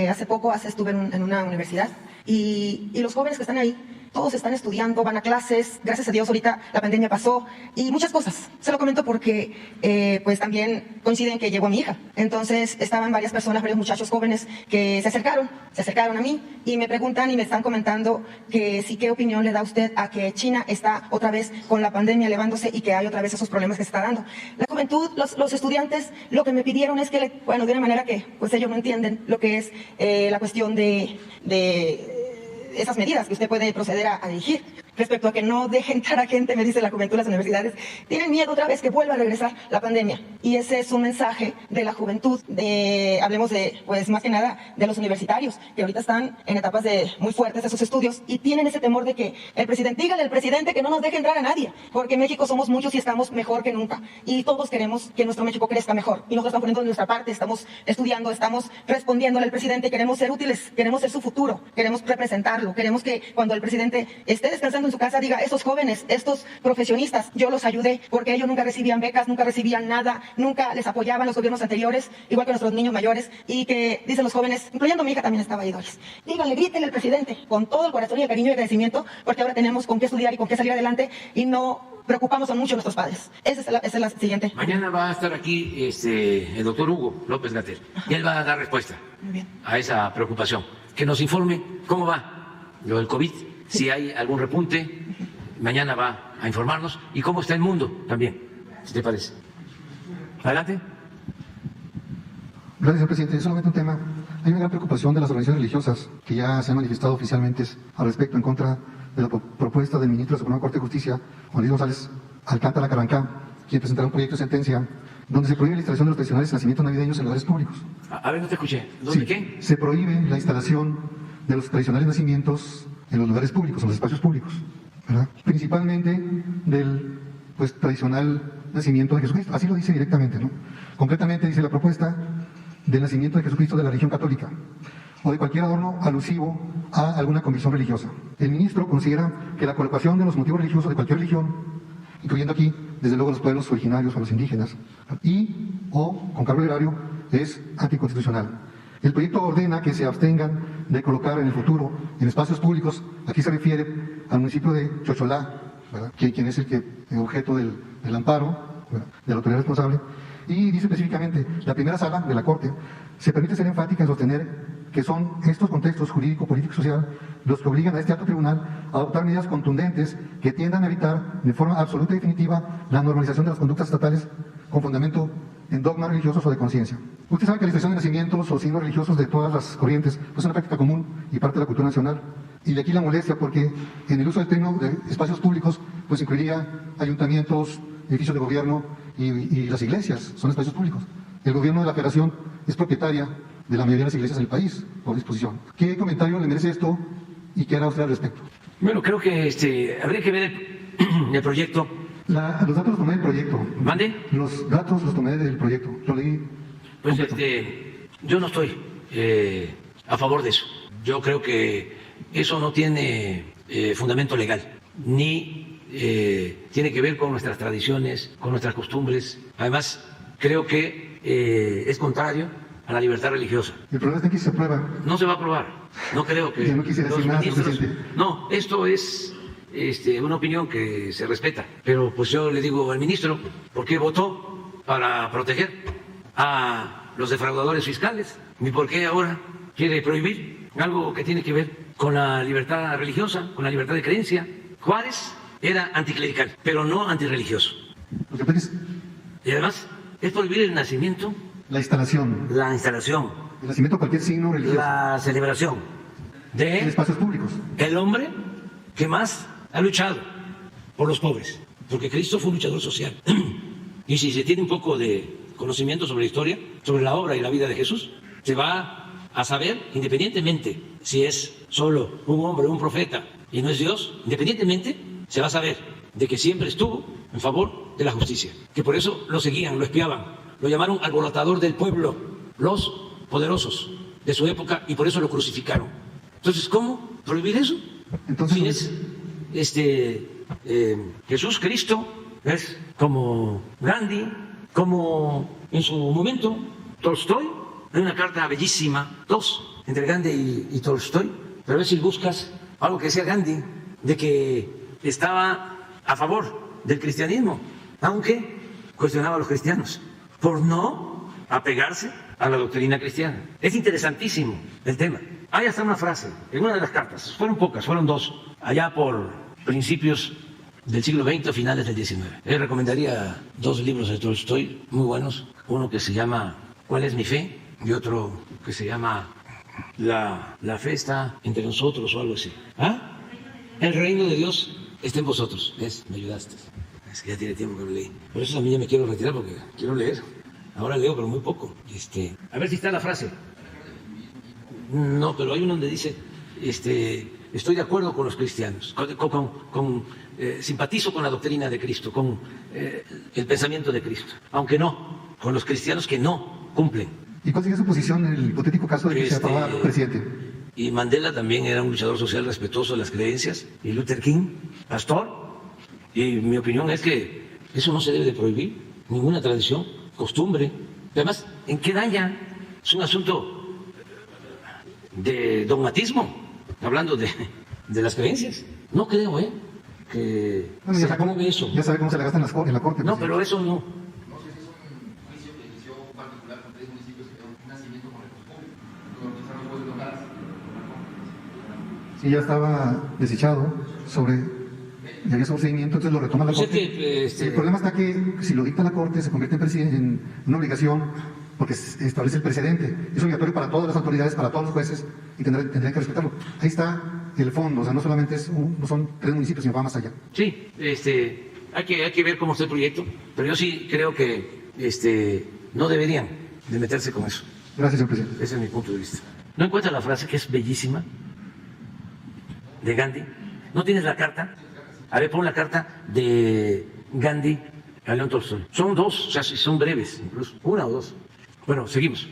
hace poco, estuve en una universidad, y los jóvenes que están ahí todos están estudiando, van a clases, gracias a Dios ahorita la pandemia pasó y muchas cosas. Se lo comento porque pues también coinciden que llegó a mi hija. Entonces estaban varias personas, varios muchachos jóvenes que se acercaron a mí y me preguntan y me están comentando que sí, ¿qué opinión le da usted a que China está otra vez con la pandemia elevándose y que hay otra vez esos problemas que se está dando? La juventud, los estudiantes, lo que me pidieron es que, de una manera que pues ellos no entienden lo que es la cuestión de esas medidas que usted puede proceder a dirigir. Respecto a que no deje entrar a gente, me dice la juventud, las universidades tienen miedo otra vez que vuelva a regresar la pandemia. Y ese es un mensaje de la juventud, hablemos de, pues más que nada, de los universitarios, que ahorita están en etapas muy fuertes de sus estudios y tienen ese temor de que dígale al presidente que no nos deje entrar a nadie, porque en México somos muchos y estamos mejor que nunca. Y todos queremos que nuestro México crezca mejor. Y nosotros estamos poniendo de nuestra parte, estamos estudiando, estamos respondiéndole al presidente, queremos ser útiles, queremos ser su futuro, queremos representarlo, queremos que cuando el presidente esté descansando en su casa diga, estos jóvenes, estos profesionistas, yo los ayudé porque ellos nunca recibían becas, nunca recibían nada, nunca les apoyaban los gobiernos anteriores, igual que nuestros niños mayores, y que dicen los jóvenes, incluyendo mi hija también estaba ahí, Doris, díganle, grítenle al presidente con todo el corazón y el cariño y el agradecimiento, porque ahora tenemos con qué estudiar y con qué salir adelante y no preocupamos a mucho a nuestros padres. Esa es la siguiente. Mañana va a estar aquí el doctor Hugo López-Gatell y él va a dar respuesta a esa preocupación. Que nos informe cómo va lo del COVID, si hay algún repunte, mañana va a informarnos y cómo está el mundo también, si te parece. Adelante. Gracias, señor presidente. Solamente un tema. Hay una gran preocupación de las organizaciones religiosas que ya se han manifestado oficialmente al respecto en contra de la propuesta del ministro de la Suprema Corte de Justicia, Juan Luis González Alcántara Carancá, quien presentará un proyecto de sentencia donde se prohíbe la instalación de los tradicionales nacimientos navideños en lugares públicos. A ver, no te escuché. ¿Dónde qué? Se prohíbe la instalación de los tradicionales nacimientos en los lugares públicos, en los espacios públicos, ¿verdad? Principalmente del tradicional nacimiento de Jesucristo. Así lo dice directamente, ¿no? Concretamente dice la propuesta del nacimiento de Jesucristo de la religión católica o de cualquier adorno alusivo a alguna convicción religiosa. El ministro considera que la colocación de los motivos religiosos de cualquier religión, incluyendo aquí, desde luego, los pueblos originarios o los indígenas, o con cargo literario, es anticonstitucional. El proyecto ordena que se abstengan de colocar en el futuro en espacios públicos, aquí se refiere al municipio de Chocholá, ¿verdad? Quien es el objeto del amparo, ¿verdad?, de la autoridad responsable, y dice específicamente, la primera sala de la Corte se permite ser enfática en sostener que son estos contextos jurídico, político y social los que obligan a este alto tribunal a adoptar medidas contundentes que tiendan a evitar de forma absoluta y definitiva la normalización de las conductas estatales con fundamento en dogmas religiosos o de conciencia. Usted sabe que la instalación de nacimientos o signos religiosos de todas las corrientes pues es una práctica común y parte de la cultura nacional. Y de aquí la molestia porque en el uso del término de espacios públicos pues incluiría ayuntamientos, edificios de gobierno y las iglesias, son espacios públicos. El gobierno de la Federación es propietaria de la mayoría de las iglesias en el país, por disposición. ¿Qué comentario le merece esto y qué hará usted al respecto? Bueno, creo que habría que ver el proyecto. Los datos los tomé del proyecto. ¿Mande? Los datos los tomé del proyecto. Lo leí. Pues yo no estoy a favor de eso. Yo creo que eso no tiene fundamento legal, ni tiene que ver con nuestras tradiciones, con nuestras costumbres. Además, creo que es contrario a la libertad religiosa. El problema es que se aprueba. No se va a aprobar. No creo que no quisiera decir nada, presidente. No, esto es una opinión que se respeta. Pero pues yo le digo al ministro, ¿por qué votó para proteger a los defraudadores fiscales? ¿Ni por qué ahora quiere prohibir algo que tiene que ver con la libertad religiosa, con la libertad de creencia? Juárez era anticlerical, pero no antirreligioso. Y además, es prohibir el nacimiento. La instalación. La instalación. El nacimiento de cualquier signo religioso. La celebración de en espacios públicos. El hombre que más ha luchado por los pobres, porque Cristo fue un luchador social. Y si se tiene un poco de conocimiento sobre la historia, sobre la obra y la vida de Jesús, se va a saber, independientemente si es solo un hombre, un profeta y no es Dios, independientemente se va a saber de que siempre estuvo en favor de la justicia, que por eso lo seguían, lo espiaban. Lo llamaron alborotador del pueblo, los poderosos de su época, y por eso lo crucificaron. Entonces, ¿cómo prohibir eso? Entonces, si es Jesús Cristo, es como Gandhi, como en su momento Tolstoy. Hay una carta bellísima, dos, entre Gandhi y Tolstoy, pero a ver si buscas algo que decía Gandhi de que estaba a favor del cristianismo, aunque cuestionaba a los cristianos por no apegarse a la doctrina cristiana. Es interesantísimo el tema. Hay hasta una frase en una de las cartas, fueron pocas, fueron dos, allá por principios del siglo XX, finales del XIX. Recomendaría dos libros de Tolstoy muy buenos, uno que se llama ¿Cuál es mi fe? Y otro que se llama La fe está entre nosotros o algo así. ¿Ah? El reino de Dios está en vosotros. ¿Ves? Me ayudaste. Es que ya tiene tiempo que lo leí. Por eso también ya me quiero retirar porque quiero leer. Ahora leo, pero muy poco. A ver si está la frase. No, pero hay uno donde dice, estoy de acuerdo con los cristianos, simpatizo con la doctrina de Cristo, con el pensamiento de Cristo, aunque no, con los cristianos que no cumplen. ¿Y cuál sería su posición en el hipotético caso de que se aprobara presidente? Y Mandela también era un luchador social respetuoso de las creencias, y Luther King, pastor, y mi opinión es que eso no se debe de prohibir, ninguna tradición, costumbre. Además, ¿en qué daña? Es un asunto de dogmatismo, hablando de las creencias. No creo, que bueno, se apruebe eso. Ya sabe cómo se la gastan en la Corte. No, pero eso no. Sí, ya estaba desechado ya había ese procedimiento, entonces lo retoma la Corte. El problema está que si lo dicta la Corte se convierte en una obligación porque establece el precedente. Es obligatorio para todas las autoridades, para todos los jueces y tendrán que respetarlo. Ahí está el fondo, o sea, no solamente no son 3 municipios, sino va más allá. Sí, hay que ver cómo está el proyecto, pero yo sí creo que no deberían de meterse con eso. Gracias, señor presidente. Ese es mi punto de vista. ¿No encuentras la frase que es bellísima de Gandhi? ¿No tienes la carta? A ver, pon la carta de Gandhi a León Tolstoy. Son 2, o sea, son breves, incluso, 1 o 2. Bueno, seguimos.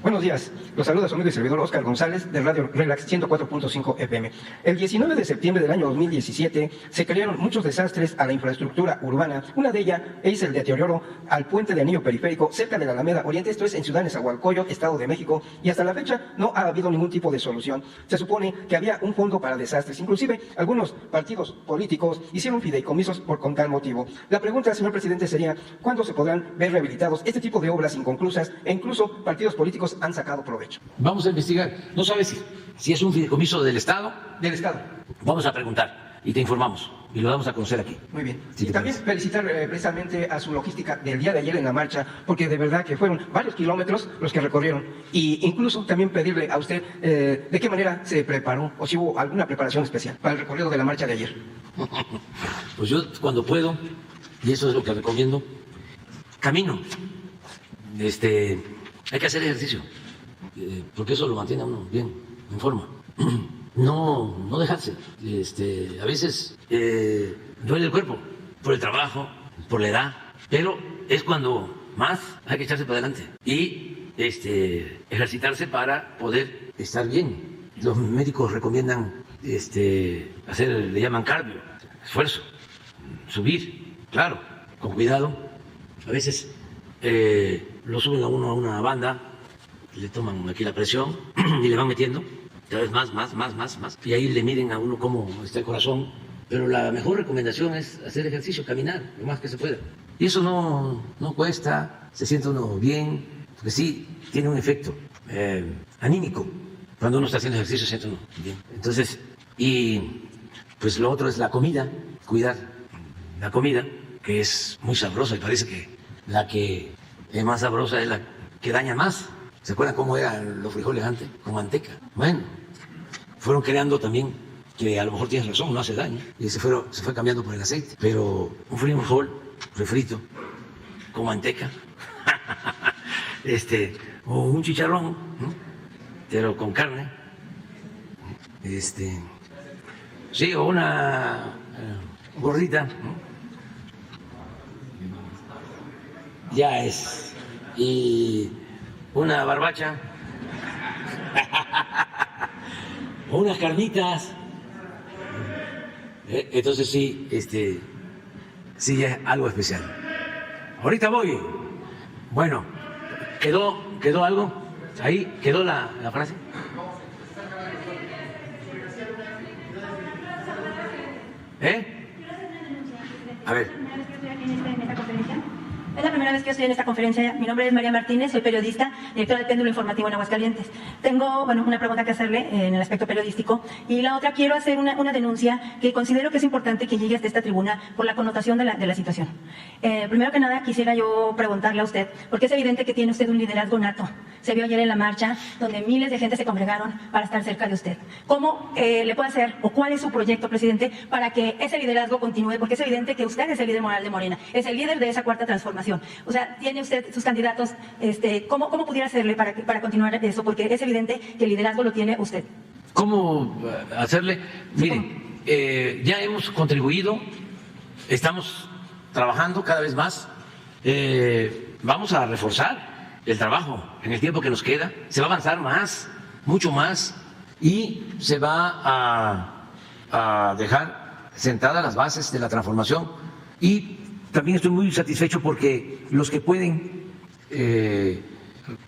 Buenos días, los saluda su amigo y servidor Óscar González de Radio Relax 104.5 FM. El 19 de septiembre del año 2017 se crearon muchos desastres a la infraestructura urbana. Una de ellas es el deterioro al puente de anillo periférico cerca de la Alameda Oriente, esto es en Ciudad Nezahualcóyotl, Estado de México, y hasta la fecha no ha habido ningún tipo de solución. Se supone que había un fondo para desastres, inclusive algunos partidos políticos hicieron fideicomisos con tal motivo. La pregunta, señor presidente, sería ¿cuándo se podrán ver rehabilitados este tipo de obras inconclusas e incluso partidos políticos han sacado provecho? Vamos a investigar. ¿No sabes si es un fideicomiso del Estado? Del Estado. Vamos a preguntar y te informamos y lo damos a conocer aquí. Muy bien. Sí, y también felicitar precisamente a su logística del día de ayer en la marcha, porque de verdad que fueron varios kilómetros los que recorrieron. Y incluso también pedirle a usted de qué manera se preparó o si hubo alguna preparación especial para el recorrido de la marcha de ayer. Pues yo cuando puedo, y eso es lo que recomiendo, camino. Hay que hacer ejercicio, porque eso lo mantiene a uno bien, en forma. No dejarse. A veces duele el cuerpo por el trabajo, por la edad, pero es cuando más hay que echarse para adelante y ejercitarse para poder estar bien. Los médicos recomiendan le llaman cardio, esfuerzo, subir, claro, con cuidado. A veces lo suben a uno a una banda, le toman aquí la presión y le van metiendo cada vez más, y ahí le miden a uno cómo está el corazón. Pero la mejor recomendación es hacer ejercicio, caminar lo más que se pueda. Y eso no cuesta, se siente uno bien, porque sí, tiene un efecto anímico. Cuando uno está haciendo ejercicio se siente uno bien. Entonces, y pues lo otro es la comida, cuidar la comida, que es muy sabrosa y parece que la que es más sabrosa es la que daña más. ¿Se acuerdan cómo eran los frijoles antes? Con manteca. Bueno, fueron creando también, que a lo mejor tienes razón, no hace daño, y se fue cambiando por el aceite. Pero un frijol refrito con manteca, o un chicharrón, ¿no? Pero con carne, sí, o una gordita, ¿no? Ya es. Y una barbacha, o unas carnitas. Entonces sí, sí es algo especial. Ahorita voy. Bueno, ¿quedó algo? Ahí quedó la frase. A ver. Es la primera vez que estoy en esta conferencia. Mi nombre es María Martínez, soy periodista, directora del Péndulo Informativo en Aguascalientes. Tengo, una pregunta que hacerle en el aspecto periodístico. Y la otra, quiero hacer una denuncia que considero que es importante que llegue hasta esta tribuna por la connotación de la situación. Primero que nada, quisiera yo preguntarle a usted, porque es evidente que tiene usted un liderazgo nato. Se vio ayer en la marcha, donde miles de gente se congregaron para estar cerca de usted. ¿Cómo le puede hacer, o cuál es su proyecto, presidente, para que ese liderazgo continúe? Porque es evidente que usted es el líder moral de Morena, es el líder de esa cuarta transformación. O sea, tiene usted sus candidatos, ¿cómo pudiera hacerle para continuar eso? Porque es evidente que el liderazgo lo tiene usted. ¿Cómo hacerle? Miren, ya hemos contribuido, estamos trabajando cada vez más, vamos a reforzar el trabajo en el tiempo que nos queda, se va a avanzar más, mucho más, y se va a dejar sentadas las bases de la transformación. Y también estoy muy satisfecho porque los que pueden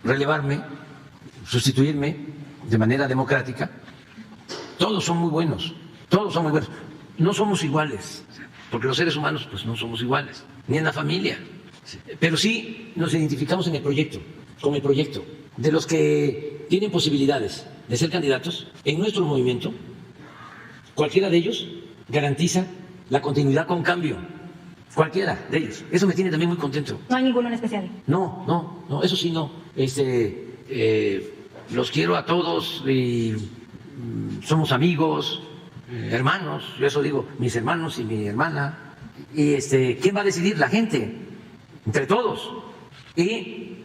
relevarme, sustituirme de manera democrática, todos son muy buenos, todos son muy buenos. No somos iguales, porque los seres humanos pues no somos iguales, ni en la familia, pero sí nos identificamos en el proyecto, con el proyecto. De los que tienen posibilidades de ser candidatos en nuestro movimiento, cualquiera de ellos garantiza la continuidad con cambio. Cualquiera de ellos. Eso me tiene también muy contento. No hay ninguno en especial. No, eso sí no. Los quiero a todos y somos amigos, hermanos. Yo eso digo, mis hermanos y mi hermana. Y ¿quién va a decidir? La gente, entre todos. Y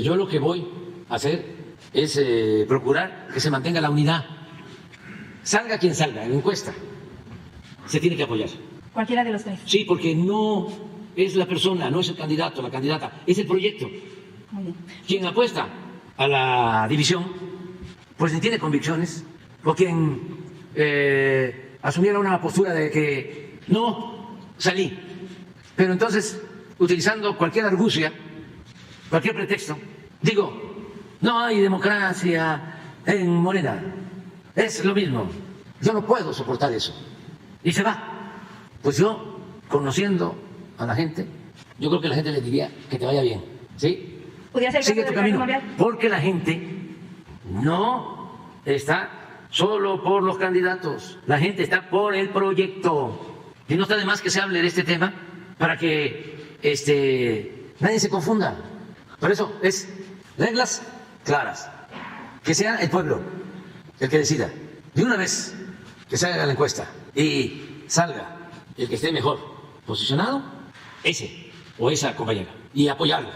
yo lo que voy a hacer es procurar que se mantenga la unidad. Salga quien salga en la encuesta, se tiene que apoyar. Cualquiera de los tres. Sí, porque no es la persona, no es el candidato, la candidata, es el proyecto. Muy bien. Quien apuesta a la división, pues ni tiene convicciones, o quien asumiera una postura de que no salí, pero entonces, utilizando cualquier argucia, cualquier pretexto, digo, no hay democracia en Morena, es lo mismo, yo no puedo soportar eso, y se va. Pues yo, conociendo a la gente, yo creo que la gente le diría que te vaya bien, ¿sí? ¿Podría ser sigue tu camino, porque la gente no está solo por los candidatos, la gente está por el proyecto. Y no está de más que se hable de este tema para que nadie se confunda. Por eso es reglas claras, que sea el pueblo el que decida. De una vez que se haga la encuesta y salga el que esté mejor posicionado, ese o esa compañera, y apoyarlo.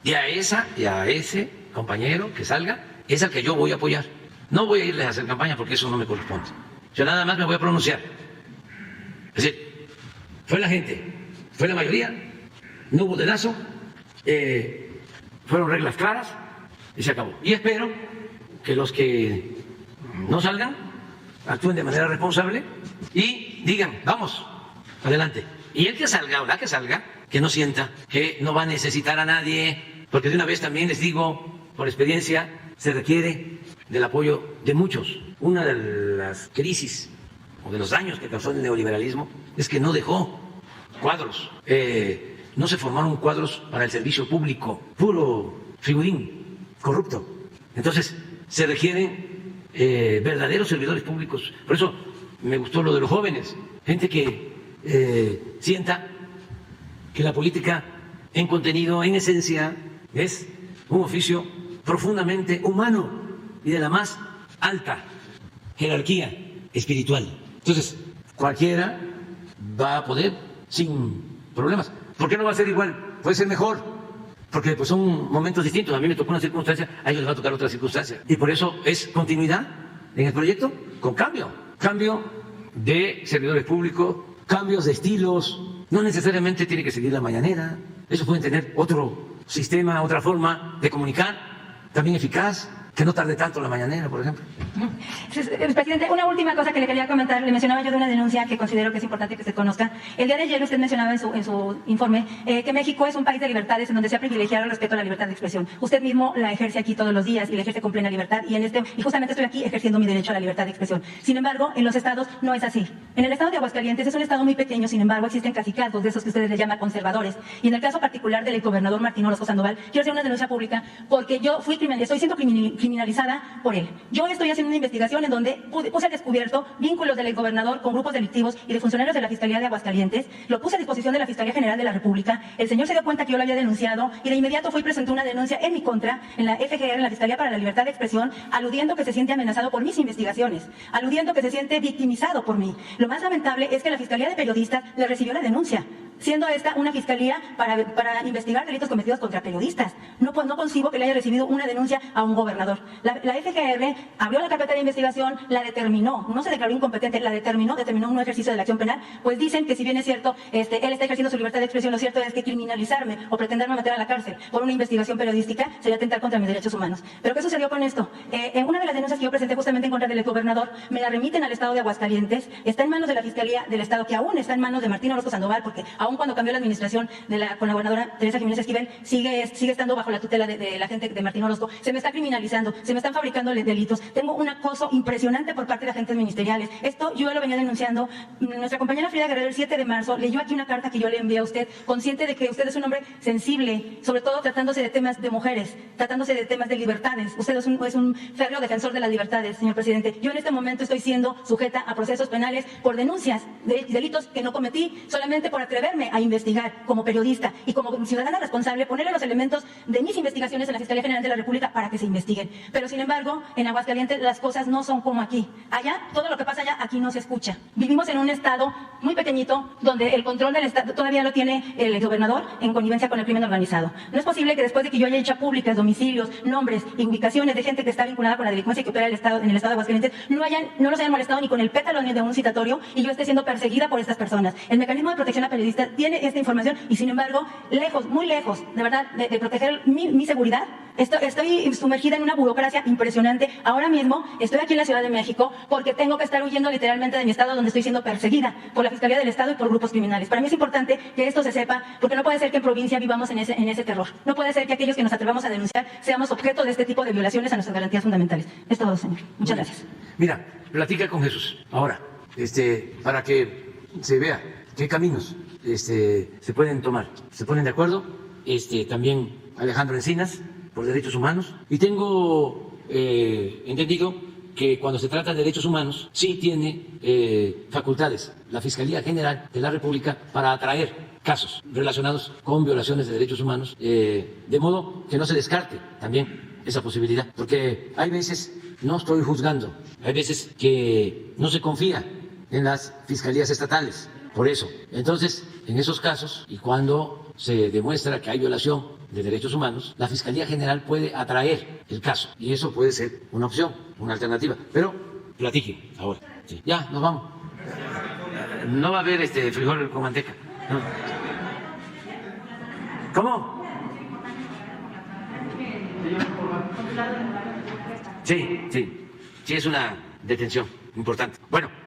Y a ese compañero que salga, es al que yo voy a apoyar. No voy a irles a hacer campaña porque eso no me corresponde. Yo nada más me voy a pronunciar. Es decir, fue la gente, fue la mayoría, no hubo dedazo, fueron reglas claras y se acabó. Y espero que los que no salgan actúen de manera responsable y digan, vamos, adelante. Y el que salga o la que salga, que no sienta que no va a necesitar a nadie, porque de una vez también les digo, por experiencia, se requiere del apoyo de muchos. Una de las crisis o de los daños que causó el neoliberalismo es que no dejó cuadros, no se formaron cuadros para el servicio público, puro figurín corrupto. Entonces se requieren verdaderos servidores públicos. Por eso me gustó lo de los jóvenes, gente que sienta que la política en contenido, en esencia, es un oficio profundamente humano y de la más alta jerarquía espiritual. Entonces, cualquiera va a poder sin problemas. ¿Por qué no va a ser igual? Puede ser mejor, porque pues, son momentos distintos. A mí me tocó una circunstancia, a ellos les va a tocar otra circunstancia. Y por eso es continuidad en el proyecto con cambio. Cambio de servidores públicos, cambios de estilos. No necesariamente tiene que seguir la mañanera. Ellos pueden tener otro sistema, otra forma de comunicar, también eficaz. que no tarde tanto la mañanera, por ejemplo. Presidente, una última cosa que le quería comentar. Le mencionaba yo de una denuncia que considero que es importante que se conozca. El día de ayer usted mencionaba en su informe que México es un país de libertades en donde se ha privilegiado el respeto a la libertad de expresión. Usted mismo la ejerce aquí todos los días y la ejerce con plena libertad y justamente estoy aquí ejerciendo mi derecho a la libertad de expresión. Sin embargo, en los estados no es así. En el estado de Aguascalientes es un estado muy pequeño, sin embargo existen cacicazgos de esos que ustedes le llaman conservadores. Y en el caso particular del gobernador Martín Orozco Sandoval, quiero hacer una denuncia pública porque yo estoy siendo criminalizada por él. Yo estoy haciendo una investigación en donde puse al descubierto vínculos del exgobernador con grupos delictivos y de funcionarios de la Fiscalía de Aguascalientes, lo puse a disposición de la Fiscalía General de la República, el señor se dio cuenta que yo lo había denunciado y de inmediato fue y presentó una denuncia en mi contra en la FGR, en la Fiscalía para la Libertad de Expresión, aludiendo que se siente amenazado por mis investigaciones, aludiendo que se siente victimizado por mí. Lo más lamentable es que la Fiscalía de Periodistas le recibió la denuncia, siendo esta una fiscalía para investigar delitos cometidos contra periodistas. No concibo que le haya recibido una denuncia a un gobernador. La FGR abrió la carpeta de investigación, la determinó, no se declaró incompetente, la determinó un ejercicio de la acción penal, pues dicen que si bien es cierto, él está ejerciendo su libertad de expresión, lo cierto es que criminalizarme o pretenderme meter a la cárcel por una investigación periodística sería atentar contra mis derechos humanos. ¿Pero qué sucedió con esto? En una de las denuncias que yo presenté justamente en contra del gobernador, me la remiten al estado de Aguascalientes, está en manos de la Fiscalía del estado, que aún está en manos de Martín Orozco Sandoval, porque aún cuando cambió la administración con la gobernadora Teresa Jiménez Esquivel, sigue estando bajo la tutela de la gente de Martín Orozco. Se me está criminalizando, se me están fabricando delitos, tengo un acoso impresionante por parte de agentes ministeriales. Esto yo lo venía denunciando. Nuestra compañera Frida Guerrero el 7 de marzo leyó aquí una carta que yo le envié a usted, consciente de que usted es un hombre sensible, sobre todo tratándose de temas de mujeres, tratándose de temas de libertades. Usted es un férreo defensor de las libertades, señor presidente. Yo en este momento estoy siendo sujeta a procesos penales por denuncias de delitos que no cometí, solamente por atreverme a investigar como periodista y como ciudadana responsable, ponerle los elementos de mis investigaciones en la Fiscalía General de la República para que se investiguen. Pero sin embargo, en Aguascalientes las cosas no son como aquí. Allá, todo lo que pasa allá, aquí no se escucha. Vivimos en un estado muy pequeñito, donde el control del estado todavía lo tiene el gobernador en connivencia con el crimen organizado. No es posible que después de que yo haya hecho públicas domicilios, nombres y ubicaciones de gente que está vinculada con la delincuencia que opera en el estado de Aguascalientes, no los hayan molestado ni con el pétalo ni de un citatorio y yo esté siendo perseguida por estas personas. El mecanismo de protección a periodistas tiene esta información y sin embargo, lejos, muy lejos, de verdad, de proteger mi seguridad, estoy sumergida en una burocracia impresionante. Ahora mismo estoy aquí en la Ciudad de México porque tengo que estar huyendo literalmente de mi estado, donde estoy siendo perseguida por la Fiscalía del Estado y por grupos criminales. Para mí es importante que esto se sepa, porque no puede ser que en provincia vivamos en ese terror. No puede ser que aquellos que nos atrevamos a denunciar seamos objeto de este tipo de violaciones a nuestras garantías fundamentales. Es todo, señor. Muchas gracias. Mira, platica con Jesús ahora, para que se vea qué caminos se pueden tomar. ¿Se ponen de acuerdo? También Alejandro Encinas, por Derechos Humanos. Y tengo entendido que cuando se trata de derechos humanos, sí tiene facultades la Fiscalía General de la República para atraer casos relacionados con violaciones de derechos humanos, de modo que no se descarte también esa posibilidad. Porque hay veces, no estoy juzgando, hay veces que no se confía en las fiscalías estatales. Por eso, entonces, en esos casos, y cuando se demuestra que hay violación de derechos humanos, la Fiscalía General puede atraer el caso. Y eso puede ser una opción, una alternativa. Pero platique ahora. Sí. Ya, nos vamos. No va a haber frijol con manteca. No. ¿Cómo? Sí, es una detención importante. Bueno,